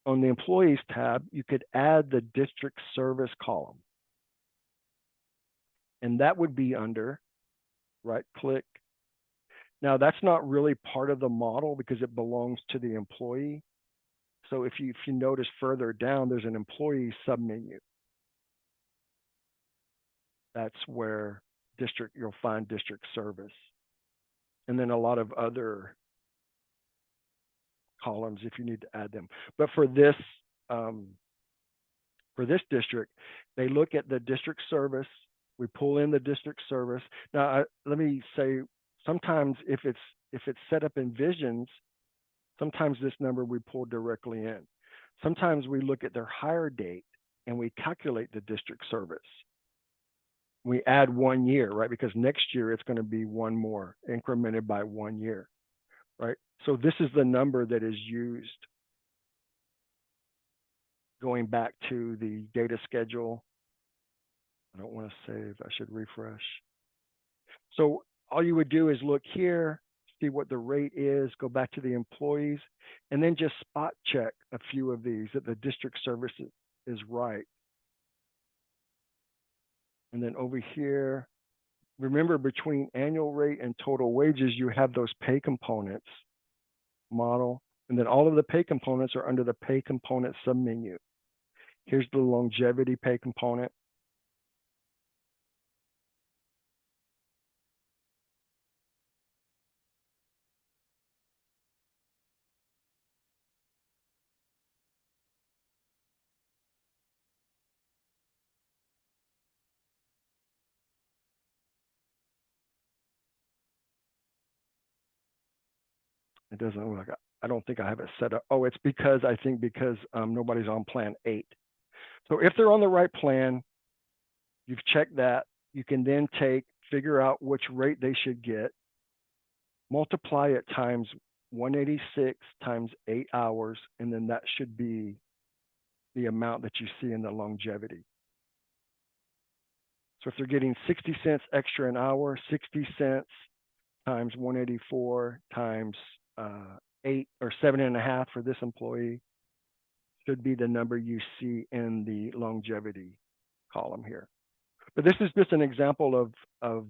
on the employees tab, you could add the district service column. And that would be under right click. Now that's not really part of the model because it belongs to the employee. So if you notice further down, there's an employee submenu. That's where you'll find district service. And then a lot of other columns if you need to add them. But for this district, they look at the district service. We pull in the district service. Now, let me say, sometimes if it's set up in Visions, sometimes this number we pull directly in. Sometimes we look at their hire date and we calculate the district service. We add 1 year, right? Because next year it's going to be one more, incremented by 1 year, right? So this is the number that is used going back to the data schedule. I don't want to save, I should refresh. So all you would do is look here, see what the rate is, go back to the employees, and then just spot check a few of these that the district service is right. And then over here, remember between annual rate and total wages, you have those pay components model. And then all of the pay components are under the pay component submenu. Here's the longevity pay component. It doesn't look like, I don't think I have it set up. Oh, it's because nobody's on plan 8. So if they're on the right plan, you've checked that. You can then figure out which rate they should get, multiply it times 186 times 8 hours, and then that should be the amount that you see in the longevity. So if they're getting 60 cents extra an hour, 60 cents times 184 times 8 or 7.5 for this employee should be the number you see in the longevity column here. But this is just an example of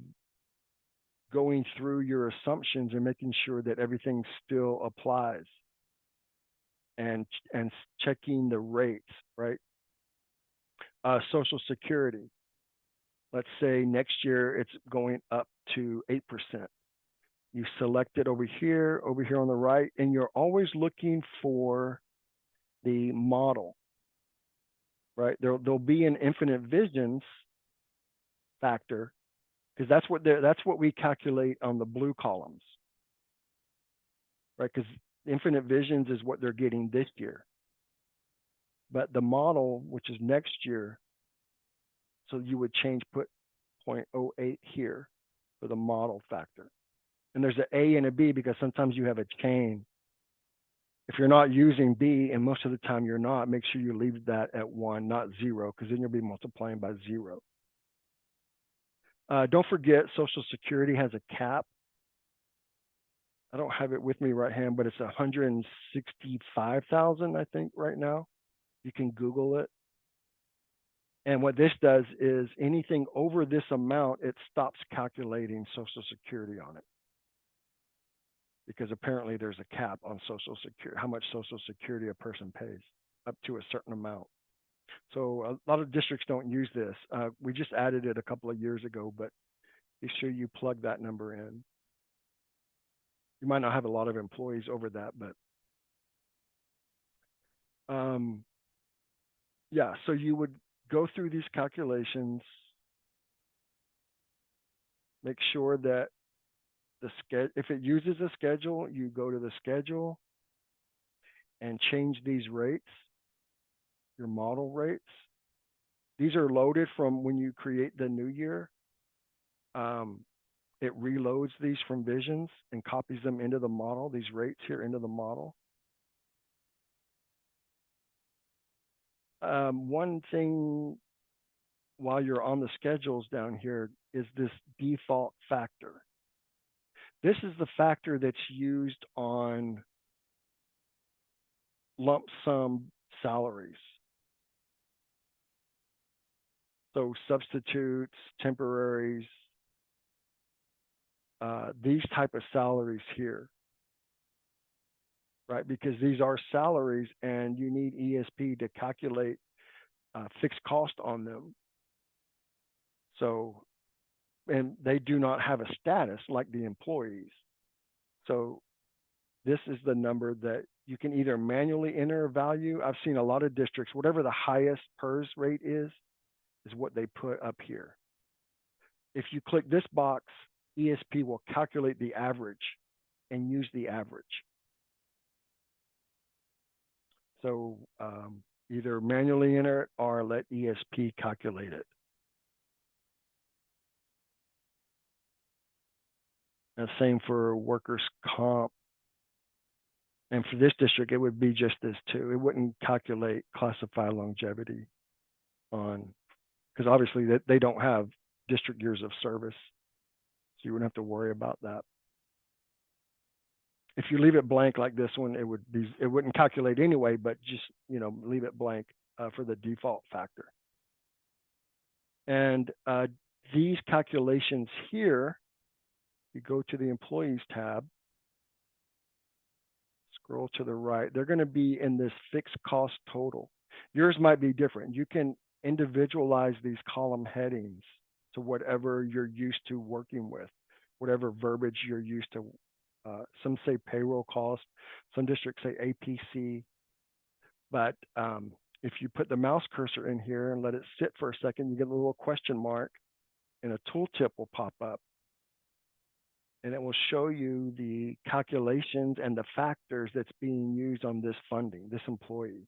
going through your assumptions and making sure that everything still applies and checking the rates, right? Social Security. Let's say next year it's going up to 8%. You select it over here on the right, and you're always looking for the model, right? There'll be an Infinite Visions factor because that's what we calculate on the blue columns, right? Because Infinite Visions is what they're getting this year, but the model, which is next year, so you would put 0.08 here for the model factor. And there's an A and a B because sometimes you have a chain. If you're not using B, and most of the time you're not, make sure you leave that at 1, not 0, because then you'll be multiplying by 0. Don't forget, Social Security has a cap. I don't have it with me right hand, but it's 165,000, I think, right now. You can Google it. And what this does is anything over this amount, it stops calculating Social Security on it. Because apparently there's a cap on Social Security, how much Social Security a person pays, up to a certain amount. So a lot of districts don't use this. We just added it a couple of years ago, but be sure you plug that number in. You might not have a lot of employees over that, but yeah, so you would go through these calculations, make sure that if it uses a schedule, you go to the schedule and change these rates, your model rates. These are loaded from when you create the new year. It reloads these from Visions and copies them into the model, these rates here into the model. One thing while you're on the schedules down here is this default factor. This is the factor that's used on lump sum salaries. So substitutes, temporaries, these type of salaries here, right? Because these are salaries and you need ESP to calculate fixed cost on them. So, and they do not have a status like the employees. So this is the number that you can either manually enter a value. I've seen a lot of districts, whatever the highest PERS rate is what they put up here. If you click this box, ESP will calculate the average and use the average. So either manually enter it or let ESP calculate it. And same for workers' comp. And for this district, it would be just this too. It wouldn't calculate classified longevity on, because obviously they don't have district years of service. So you wouldn't have to worry about that. If you leave it blank like this one, it wouldn't calculate anyway, but just, you know, leave it blank for the default factor. And these calculations here, you go to the employees tab, scroll to the right, they're going to be in this fixed cost total. Yours might be different. You can individualize these column headings to whatever you're used to working with, whatever verbiage you're used to. Some say payroll cost, some districts say APC, but if you put the mouse cursor in here and let it sit for a second, you get a little question mark and a tooltip will pop up. And it will show you the calculations and the factors that's being used on this funding, this employee.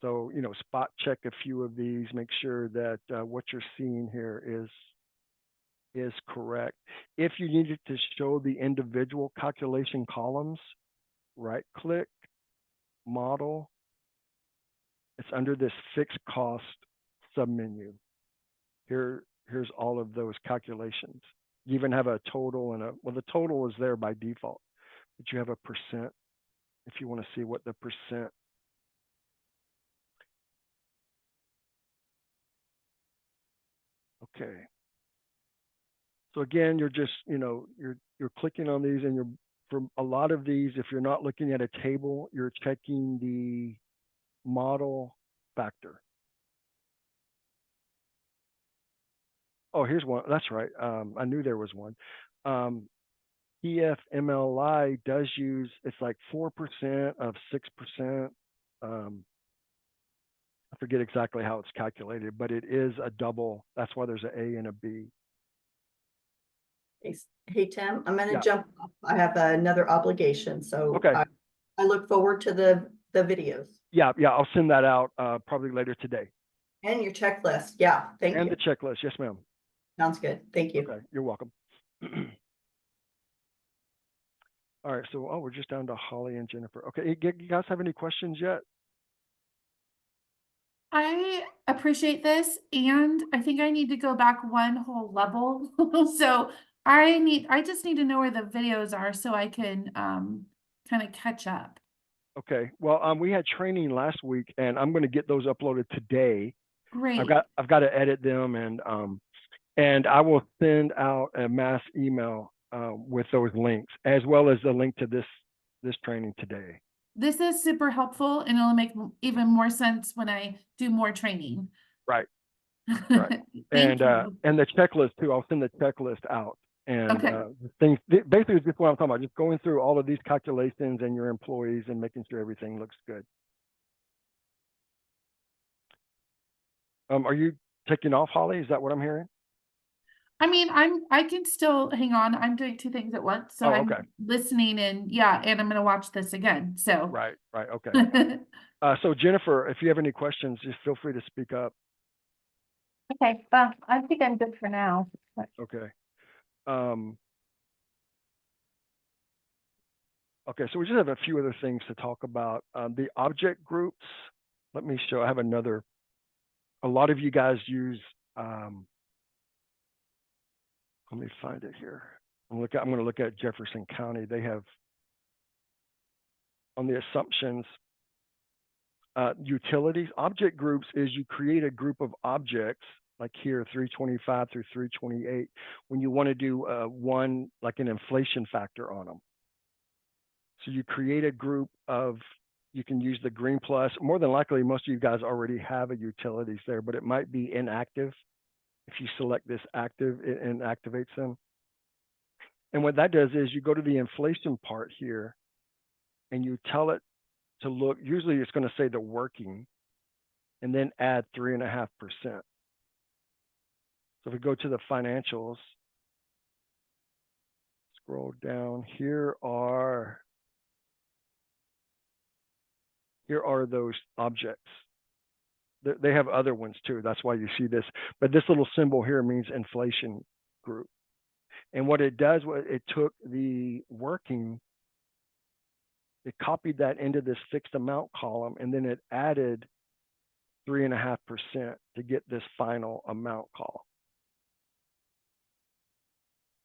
So, you know, spot check a few of these, make sure that what you're seeing here is correct. If you needed to show the individual calculation columns, right click, model. It's under this fixed cost submenu. Here's all of those calculations. You even have a total and well, the total is there by default, but you have a percent if you want to see what the percent. Okay. So again, you're just, you know, you're clicking on these, and for a lot of these, if you're not looking at a table, you're checking the model factor. Oh, here's one. That's right. I knew there was one. PFMLI does use, it's like 4% of 6%. I forget exactly how it's calculated, but it is a double. That's why there's an A and a B. Hey, Tim, I'm going to Yeah. jump off. I have another obligation, so Okay. I look forward to the videos. Yeah, I'll send that out probably later today. And your checklist. Yeah, thank And you. the checklist. Yes, ma'am. Sounds good. Thank you. Okay, you're welcome. All right, so we're just down to Holly and Jennifer. Okay, you guys have any questions yet? I appreciate this, and I think I need to go back one whole level. So I just need to know where the videos are so I can kind of catch up. Okay, well, we had training last week, and I'm going to get those uploaded today. Great. I've got to edit them, and I will send out a mass email with those links, as well as the link to this training today. This is super helpful, and it'll make even more sense when I do more training. Right. Right. Thank you. And the checklist too. I'll send the checklist out. And Okay. things basically just what I'm talking about, just going through all of these calculations and your employees and making sure everything looks good. Are you taking off, Holly? Is that what I'm hearing? I mean, I can still hang on. I'm doing two things at once. So I'm okay. listening and and I'm gonna watch this again. So Right, okay. So Jennifer, if you have any questions, just feel free to speak up. Okay, well, I think I'm good for now. But Okay. Okay, so we just have a few other things to talk about. The object groups, let me show, I have a lot of you guys use Let me find it here. I'm going to look at Jefferson County. They have on the assumptions, utilities, object groups is you create a group of objects like here 325 through 328 when you want to do one like an inflation factor on them. So you create a group of, you can use the green plus. More than likely, most of you guys already have a utilities there, but it might be inactive. If you select this active, it inactivates them. And what that does is you go to the inflation part here and you tell it to look, usually it's going to say the working and then add 3.5%. So if we go to the financials, scroll down, here are those objects. They have other ones too. That's why you see this. But this little symbol here means inflation group. And what it does, it took the working, it copied that into this fixed amount column, and then it added 3.5% to get this final amount column.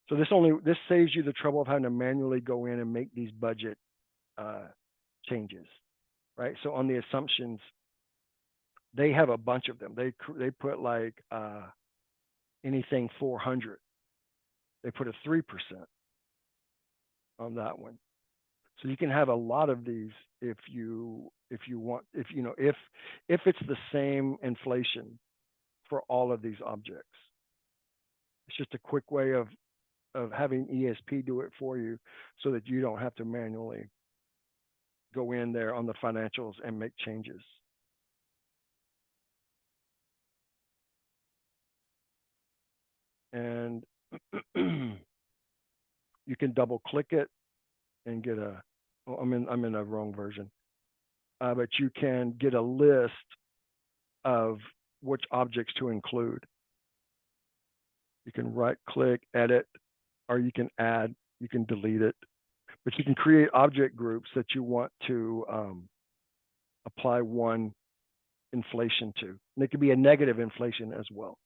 So this saves you the trouble of having to manually go in and make these budget changes, right? So on the assumptions, they have a bunch of them. They put like anything 400. They put a 3% on that one. So you can have a lot of these if you want, if it's the same inflation for all of these objects. It's just a quick way of having ESP do it for you so that you don't have to manually go in there on the financials and make changes. And you can double click it and get a, oh, I'm in a wrong version. But you can get a list of which objects to include. You can right click, edit, or you can add, you can delete it. But you can create object groups that you want to apply one inflation to. And it could be a negative inflation as well.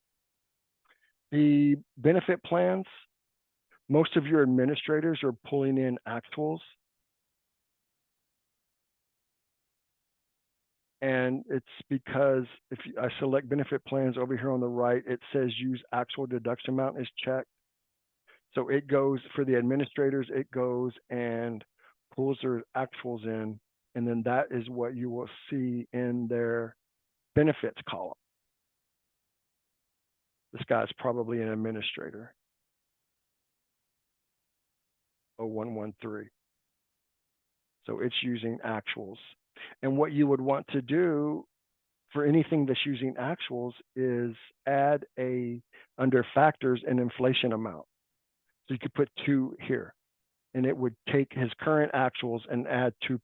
The benefit plans, most of your administrators are pulling in actuals. And it's because if I select benefit plans over here on the right, it says use actual deduction amount is checked. So it goes for the administrators, it goes and pulls their actuals in, and then that is what you will see in their benefits column. This guy's probably an administrator. 0113. So it's using actuals. And what you would want to do for anything that's using actuals is add under factors an inflation amount. So you could put 2 here, and it would take his current actuals and add 2%.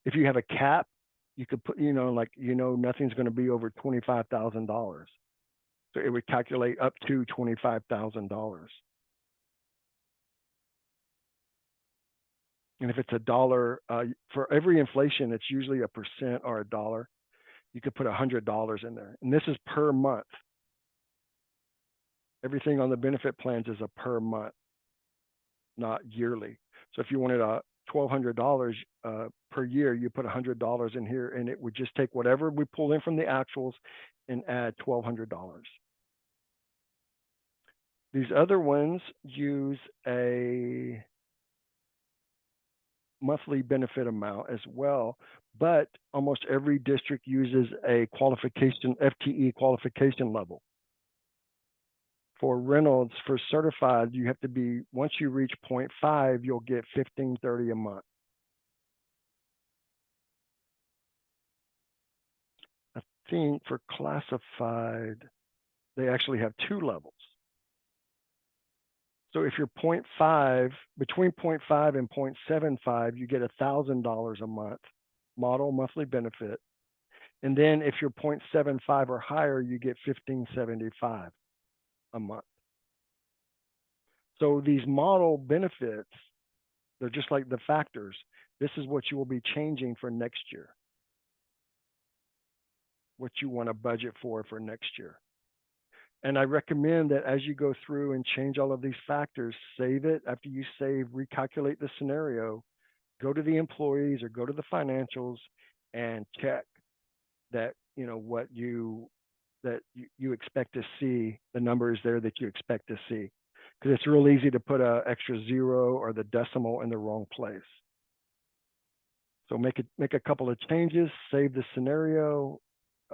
If you have a cap, you could put, nothing's going to be over $25,000. So it would calculate up to $25,000. And if it's $1, for every inflation, it's usually a percent or $1. You could put $100 in there. And this is per month. Everything on the benefit plans is a per month, not yearly. So if you wanted $1,200 per year, you put $100 in here, and it would just take whatever we pull in from the actuals and add $1,200. These other ones use a monthly benefit amount as well, but almost every district uses a qualification, FTE qualification level. For Reynolds, for certified, you have to be, once you reach 0.5, you'll get $1,530 a month. I think for classified, they actually have 2 levels. So if you're 0.5, between 0.5 and 0.75, you get $1,000 a month, model monthly benefit. And then if you're 0.75 or higher, you get $1,575 a month. So these model benefits, they're just like the factors. This is what you will be changing for next year. what you want to budget for next year. And I recommend that as you go through and change all of these factors, save it. After you save, recalculate the scenario, go to the employees or go to the financials and check that, you know, what you expect to see, the numbers there that you expect to see. Because it's real easy to put a extra zero or the decimal in the wrong place. So make a couple of changes, save the scenario,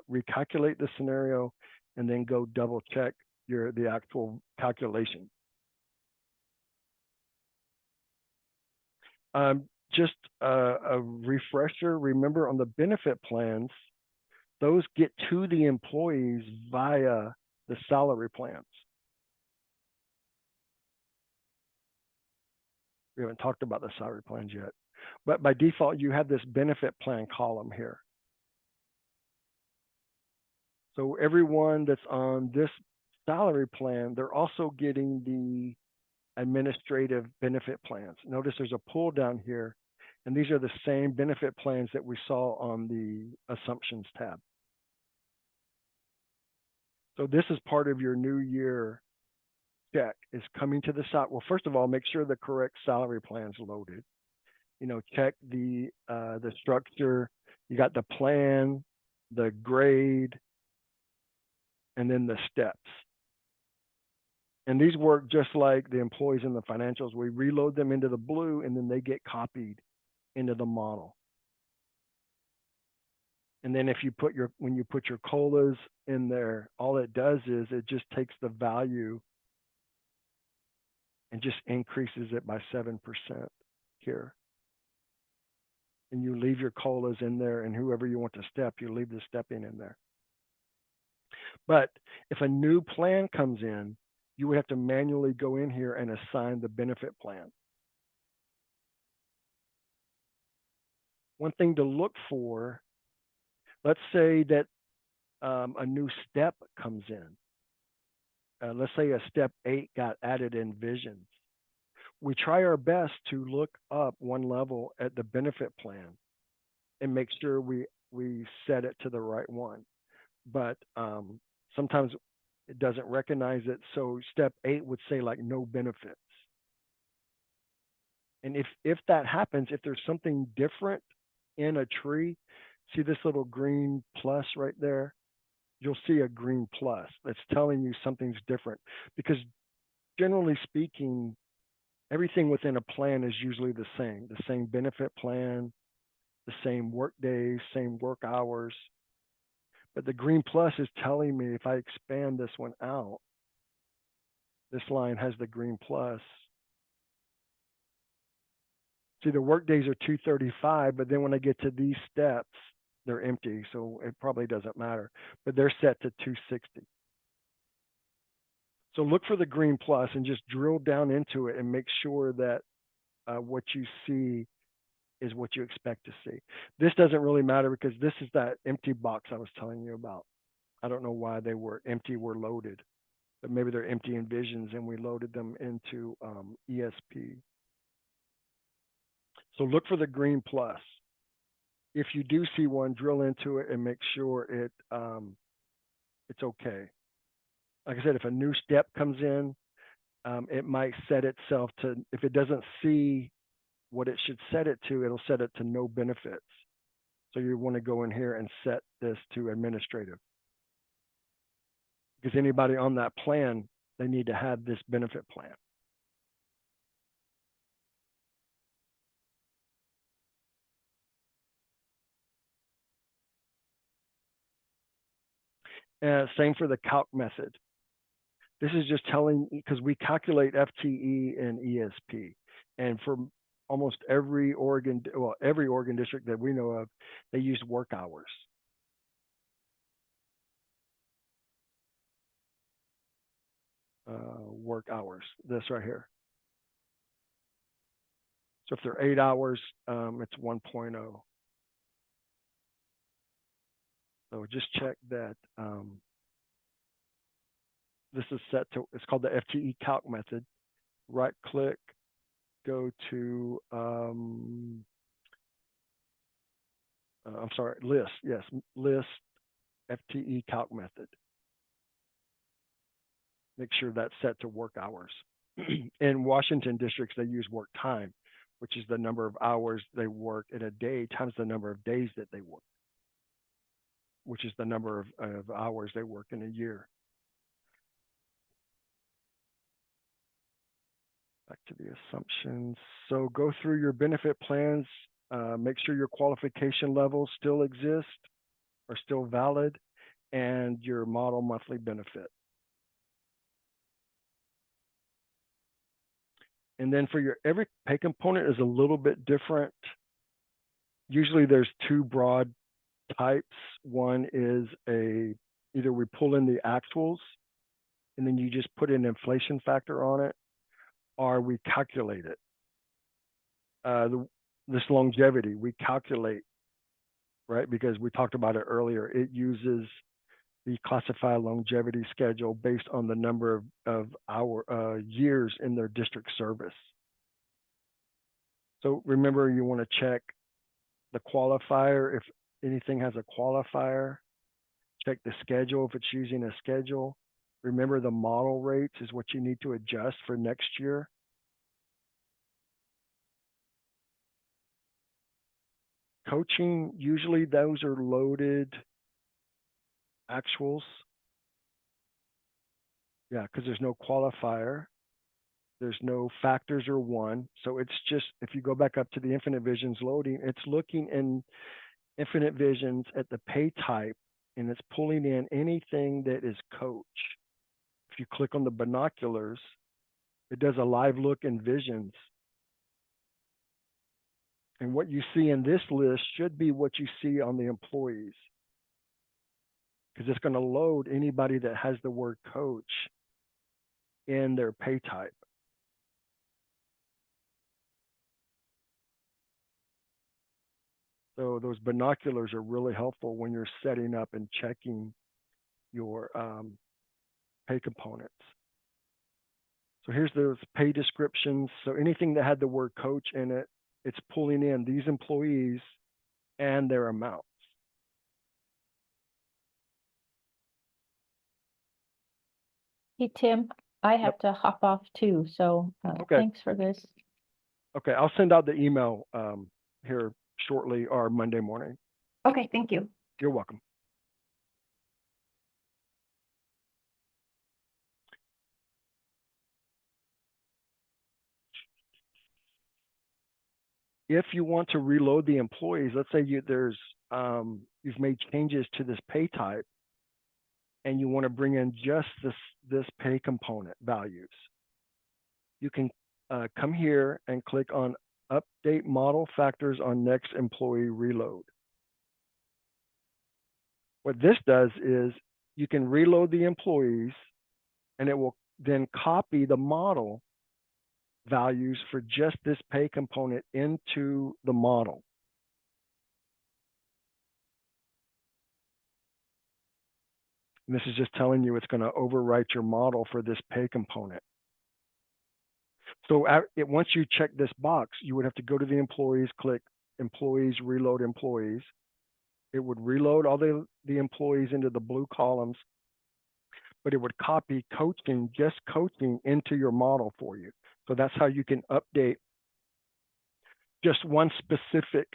recalculate the scenario, and then go double check the actual calculation. Just a refresher, remember on the benefit plans, those get to the employees via the salary plans. We haven't talked about the salary plans yet, but by default, you have this benefit plan column here. So everyone that's on this salary plan, they're also getting the administrative benefit plans. Notice there's a pull down here, and these are the same benefit plans that we saw on the assumptions tab. So this is part of your new year check, is coming to the site. Well, first of all, make sure the correct salary plan's loaded. You know, check the structure. You got the plan, the grade, and then the steps. And these work just like the employees in the financials. We reload them into the blue, and then they get copied into the model. And then if you put when you put your COLAs in there, all it does is it just takes the value and just increases it by 7% here. And you leave your COLAs in there, and whoever you want to step, you leave the stepping in there. But if a new plan comes in, you would have to manually go in here and assign the benefit plan. One thing to look for, let's say that a new step comes in. Let's say a step 8 got added in visions. We try our best to look up one level at the benefit plan and make sure we set it to the right one. But sometimes it doesn't recognize it. So step 8 would say like no benefits. And if that happens, if there's something different in a tree, see this little green plus right there? You'll see a green plus that's telling you something's different, because generally speaking, everything within a plan is usually the same benefit plan, the same work days, same work hours. But the green plus is telling me if I expand this one out, this line has the green plus. See, the work days are 235, but then when I get to these steps, they're empty, so it probably doesn't matter. But they're set to 260. So look for the green plus and just drill down into it and make sure that what you see is what you expect to see. This doesn't really matter because this is that empty box I was telling you about. I don't know why they were empty, were loaded, but maybe they're empty in visions and we loaded them into ESP. So look for the green plus. If you do see one, drill into it and make sure it's okay. Like I said, if a new step comes in, it might set itself to, if it doesn't see what it should set it to, it'll set it to no benefits. So you want to go in here and set this to administrative. Because anybody on that plan, they need to have this benefit plan. Same for the calc method. This is just telling, because we calculate FTE and ESP. And for almost every Oregon district that we know of, they use work hours. Work hours, this right here. So if they're 8 hours, it's 1.0. So just check that this is set to, it's called the FTE calc method. Right click, go to, I'm sorry, list, yes, list, FTE calc method. Make sure that's set to work hours. In Washington districts, they use work time, which is the number of hours they work in a day times the number of days that they work, which is the number of hours they work in a year. Back to the assumptions. So go through your benefit plans, make sure your qualification levels still exist, are still valid, and your model monthly benefit. And then for your every pay component is a little bit different. Usually there's two broad types. One is either we pull in the actuals and then you just put an inflation factor on it, or we calculate it. This longevity, we calculate, right? Because we talked about it earlier. It uses the classified longevity schedule based on the number of years in their district service. So remember, you want to check the qualifier. If anything has a qualifier, check the schedule if it's using a schedule. Remember, the model rates is what you need to adjust for next year. Coaching, usually those are loaded actuals. Yeah, because there's no qualifier. There's no factors or one. So it's just, if you go back up to the Infinite Visions loading, it's looking in Infinite Visions at the pay type, and it's pulling in anything that is coach. If you click on the binoculars, it does a live look in Visions. And what you see in this list should be what you see on the employees, because it's going to load anybody that has the word coach in their pay type. So those binoculars are really helpful when you're setting up and checking your pay components. So here's those pay descriptions. So anything that had the word coach in it, it's pulling in these employees and their amounts. Hey, Tim, I have to hop off too, so Okay. thanks for this. Okay, I'll send out the email here shortly or Monday morning. Okay, thank you. You're welcome. If you want to reload the employees, let's say you've made changes to this pay type and you want to bring in just this pay component values, you can come here and click on Update Model Factors on Next Employee Reload. What this does is you can reload the employees and it will then copy the model values for just this pay component into the model. And this is just telling you it's going to overwrite your model for this pay component. So once you check this box, you would have to go to the employees, click Employees, Reload Employees. It would reload all the employees into the blue columns, but it would copy coaching, just coaching, into your model for you. So that's how you can update just one specific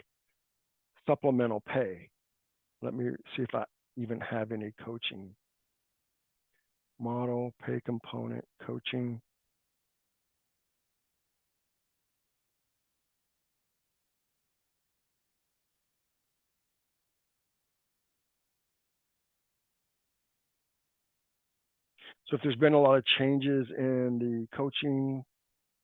supplemental pay. Let me see if I even have any coaching. Model, pay component, coaching. So if there's been a lot of changes in the coaching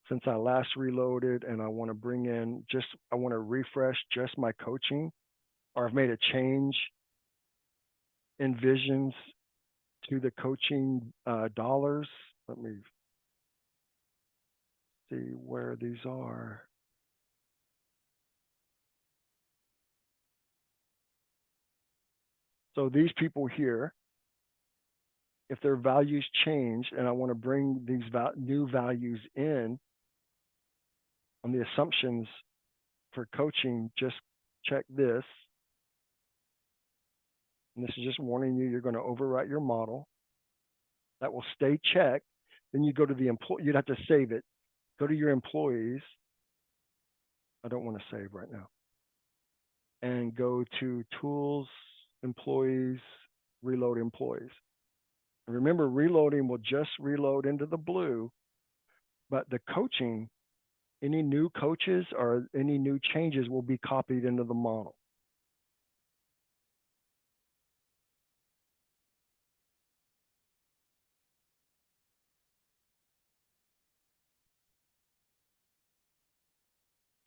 since I last reloaded and I want to bring in I want to refresh just my coaching, or I've made a change in Visions to the coaching dollars. Let me see where these are. So these people here, if their values change and I want to bring these new values in on the assumptions for coaching, just check this. And this is just warning you, you're going to overwrite your model. That will stay checked. Then you go to the employee, you'd have to save it. Go to your employees. I don't want to save right now. And go to tools, employees, reload employees. And remember, reloading will just reload into the blue, but the coaching, any new coaches or any new changes will be copied into the model.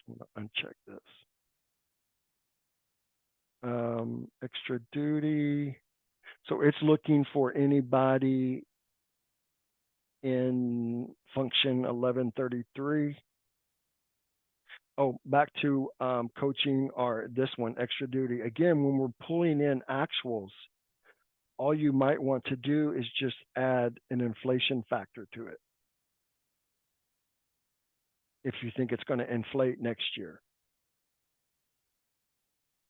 I'm gonna uncheck this. Extra duty. So it's looking for anybody in function 1133. Oh, back to coaching or this one, extra duty. Again, when we're pulling in actuals, all you might want to do is just add an inflation factor to it. If you think it's going to inflate next year,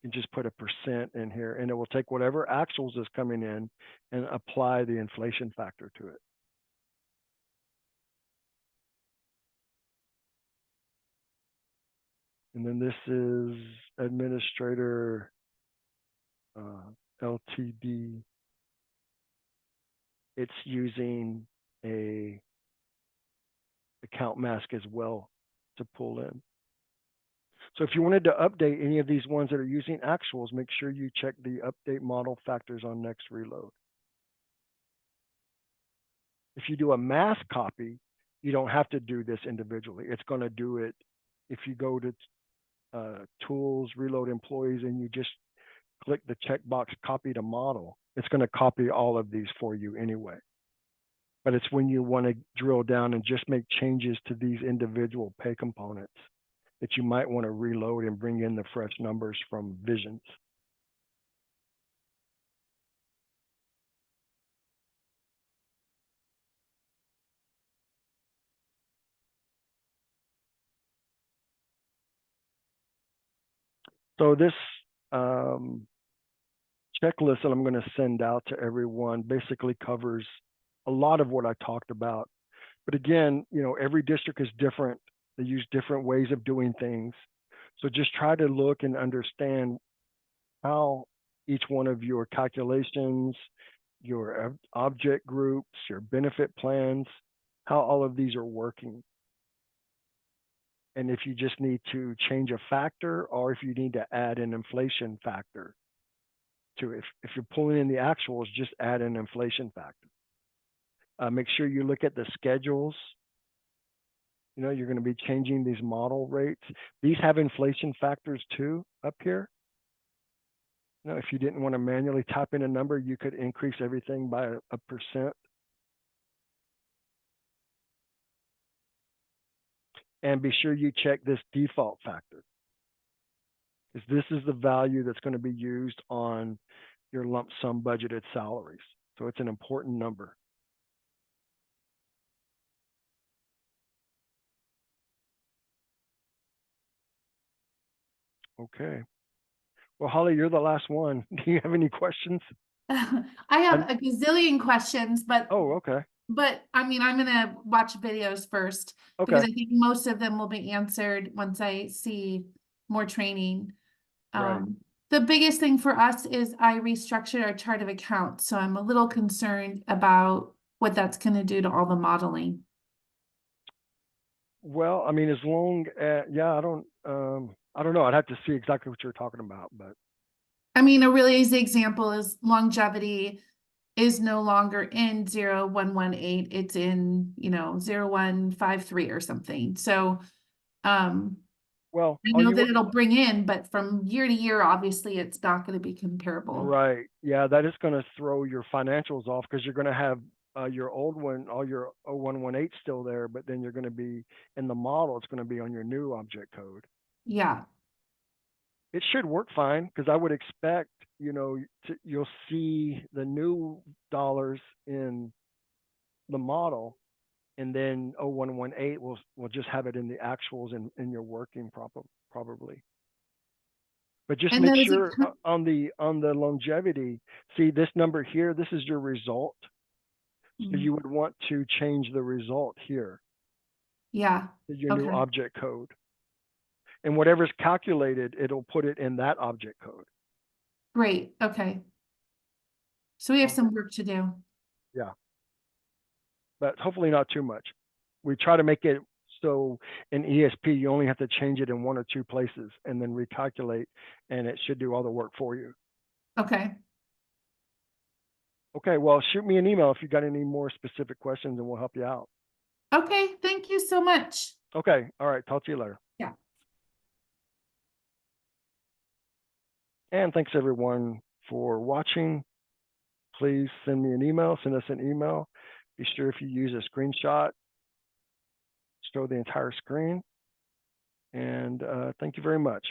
you can just put a % in here and it will take whatever actuals is coming in and apply the inflation factor to it. And then this is administrator LTD. It's using a account mask as well to pull in. So if you wanted to update any of these ones that are using actuals, make sure you check the update model factors on next reload. If you do a mass copy, you don't have to do this individually. It's going to do it if you go to tools, reload employees, and you just click the checkbox copy to model. It's going to copy all of these for you anyway. But it's when you want to drill down and just make changes to these individual pay components that you might want to reload and bring in the fresh numbers from Visions. So this checklist that I'm going to send out to everyone basically covers a lot of what I talked about. But again, you know, every district is different. They use different ways of doing things. So just try to look and understand how each one of your calculations, your object groups, your benefit plans, how all of these are working. And if you just need to change a factor or if you need to add an inflation factor to it. If you're pulling in the actuals, just add an inflation factor. Make sure you look at the schedules. You know, you're going to be changing these model rates. These have inflation factors too up here. You know, if you didn't want to manually type in a number, you could increase everything by a %. And be sure you check this default factor, because this is the value that's going to be used on your lump sum budgeted salaries. So it's an important number. Okay. Well, Holly, you're the last one. Do you have any questions? I have a gazillion questions, but Oh, okay. I mean, I'm gonna watch videos first because Okay. I think most of them will be answered once I see more training. Right. The biggest thing for us is I restructured our chart of accounts, so I'm a little concerned about what that's gonna do to all the modeling. Well, I mean, as long as, yeah, I don't know. I'd have to see exactly what you're talking about, but I mean, a really easy example is longevity is no longer in 0118, it's in, 0153 or something. So, well, I know that it'll bring in, but from year to year, obviously, it's not going to be comparable. right. Yeah, that is going to throw your financials off because you're going to have your old one, all your 0118 still there, but then you're going to be in the model, it's going to be on your new object code. Yeah. It should work fine because I would expect, you know, you'll see the new dollars in the model, and then 0118 will just have it in the actuals in your working probably. But just And make then is it sure co- on the longevity, see this number here, this is your result. So Mm, you would want to change the result here Yeah, to your new okay, object code. And whatever's calculated, it'll put it in that object code. great, okay. So we have Okay. some work to do. But hopefully not too much. We try to make it so in ESP, you only have to change it in 1 or 2 places and then recalculate, and it should do all the work for you. Okay, Okay, well, shoot me an email if you got any more specific questions and we'll help you out. okay, thank you so much. Okay, all right, talk to you later. Yeah. And thanks everyone for watching. Please send me an email, send us an email. Be sure if you use a screenshot, show the entire screen. And thank you very much.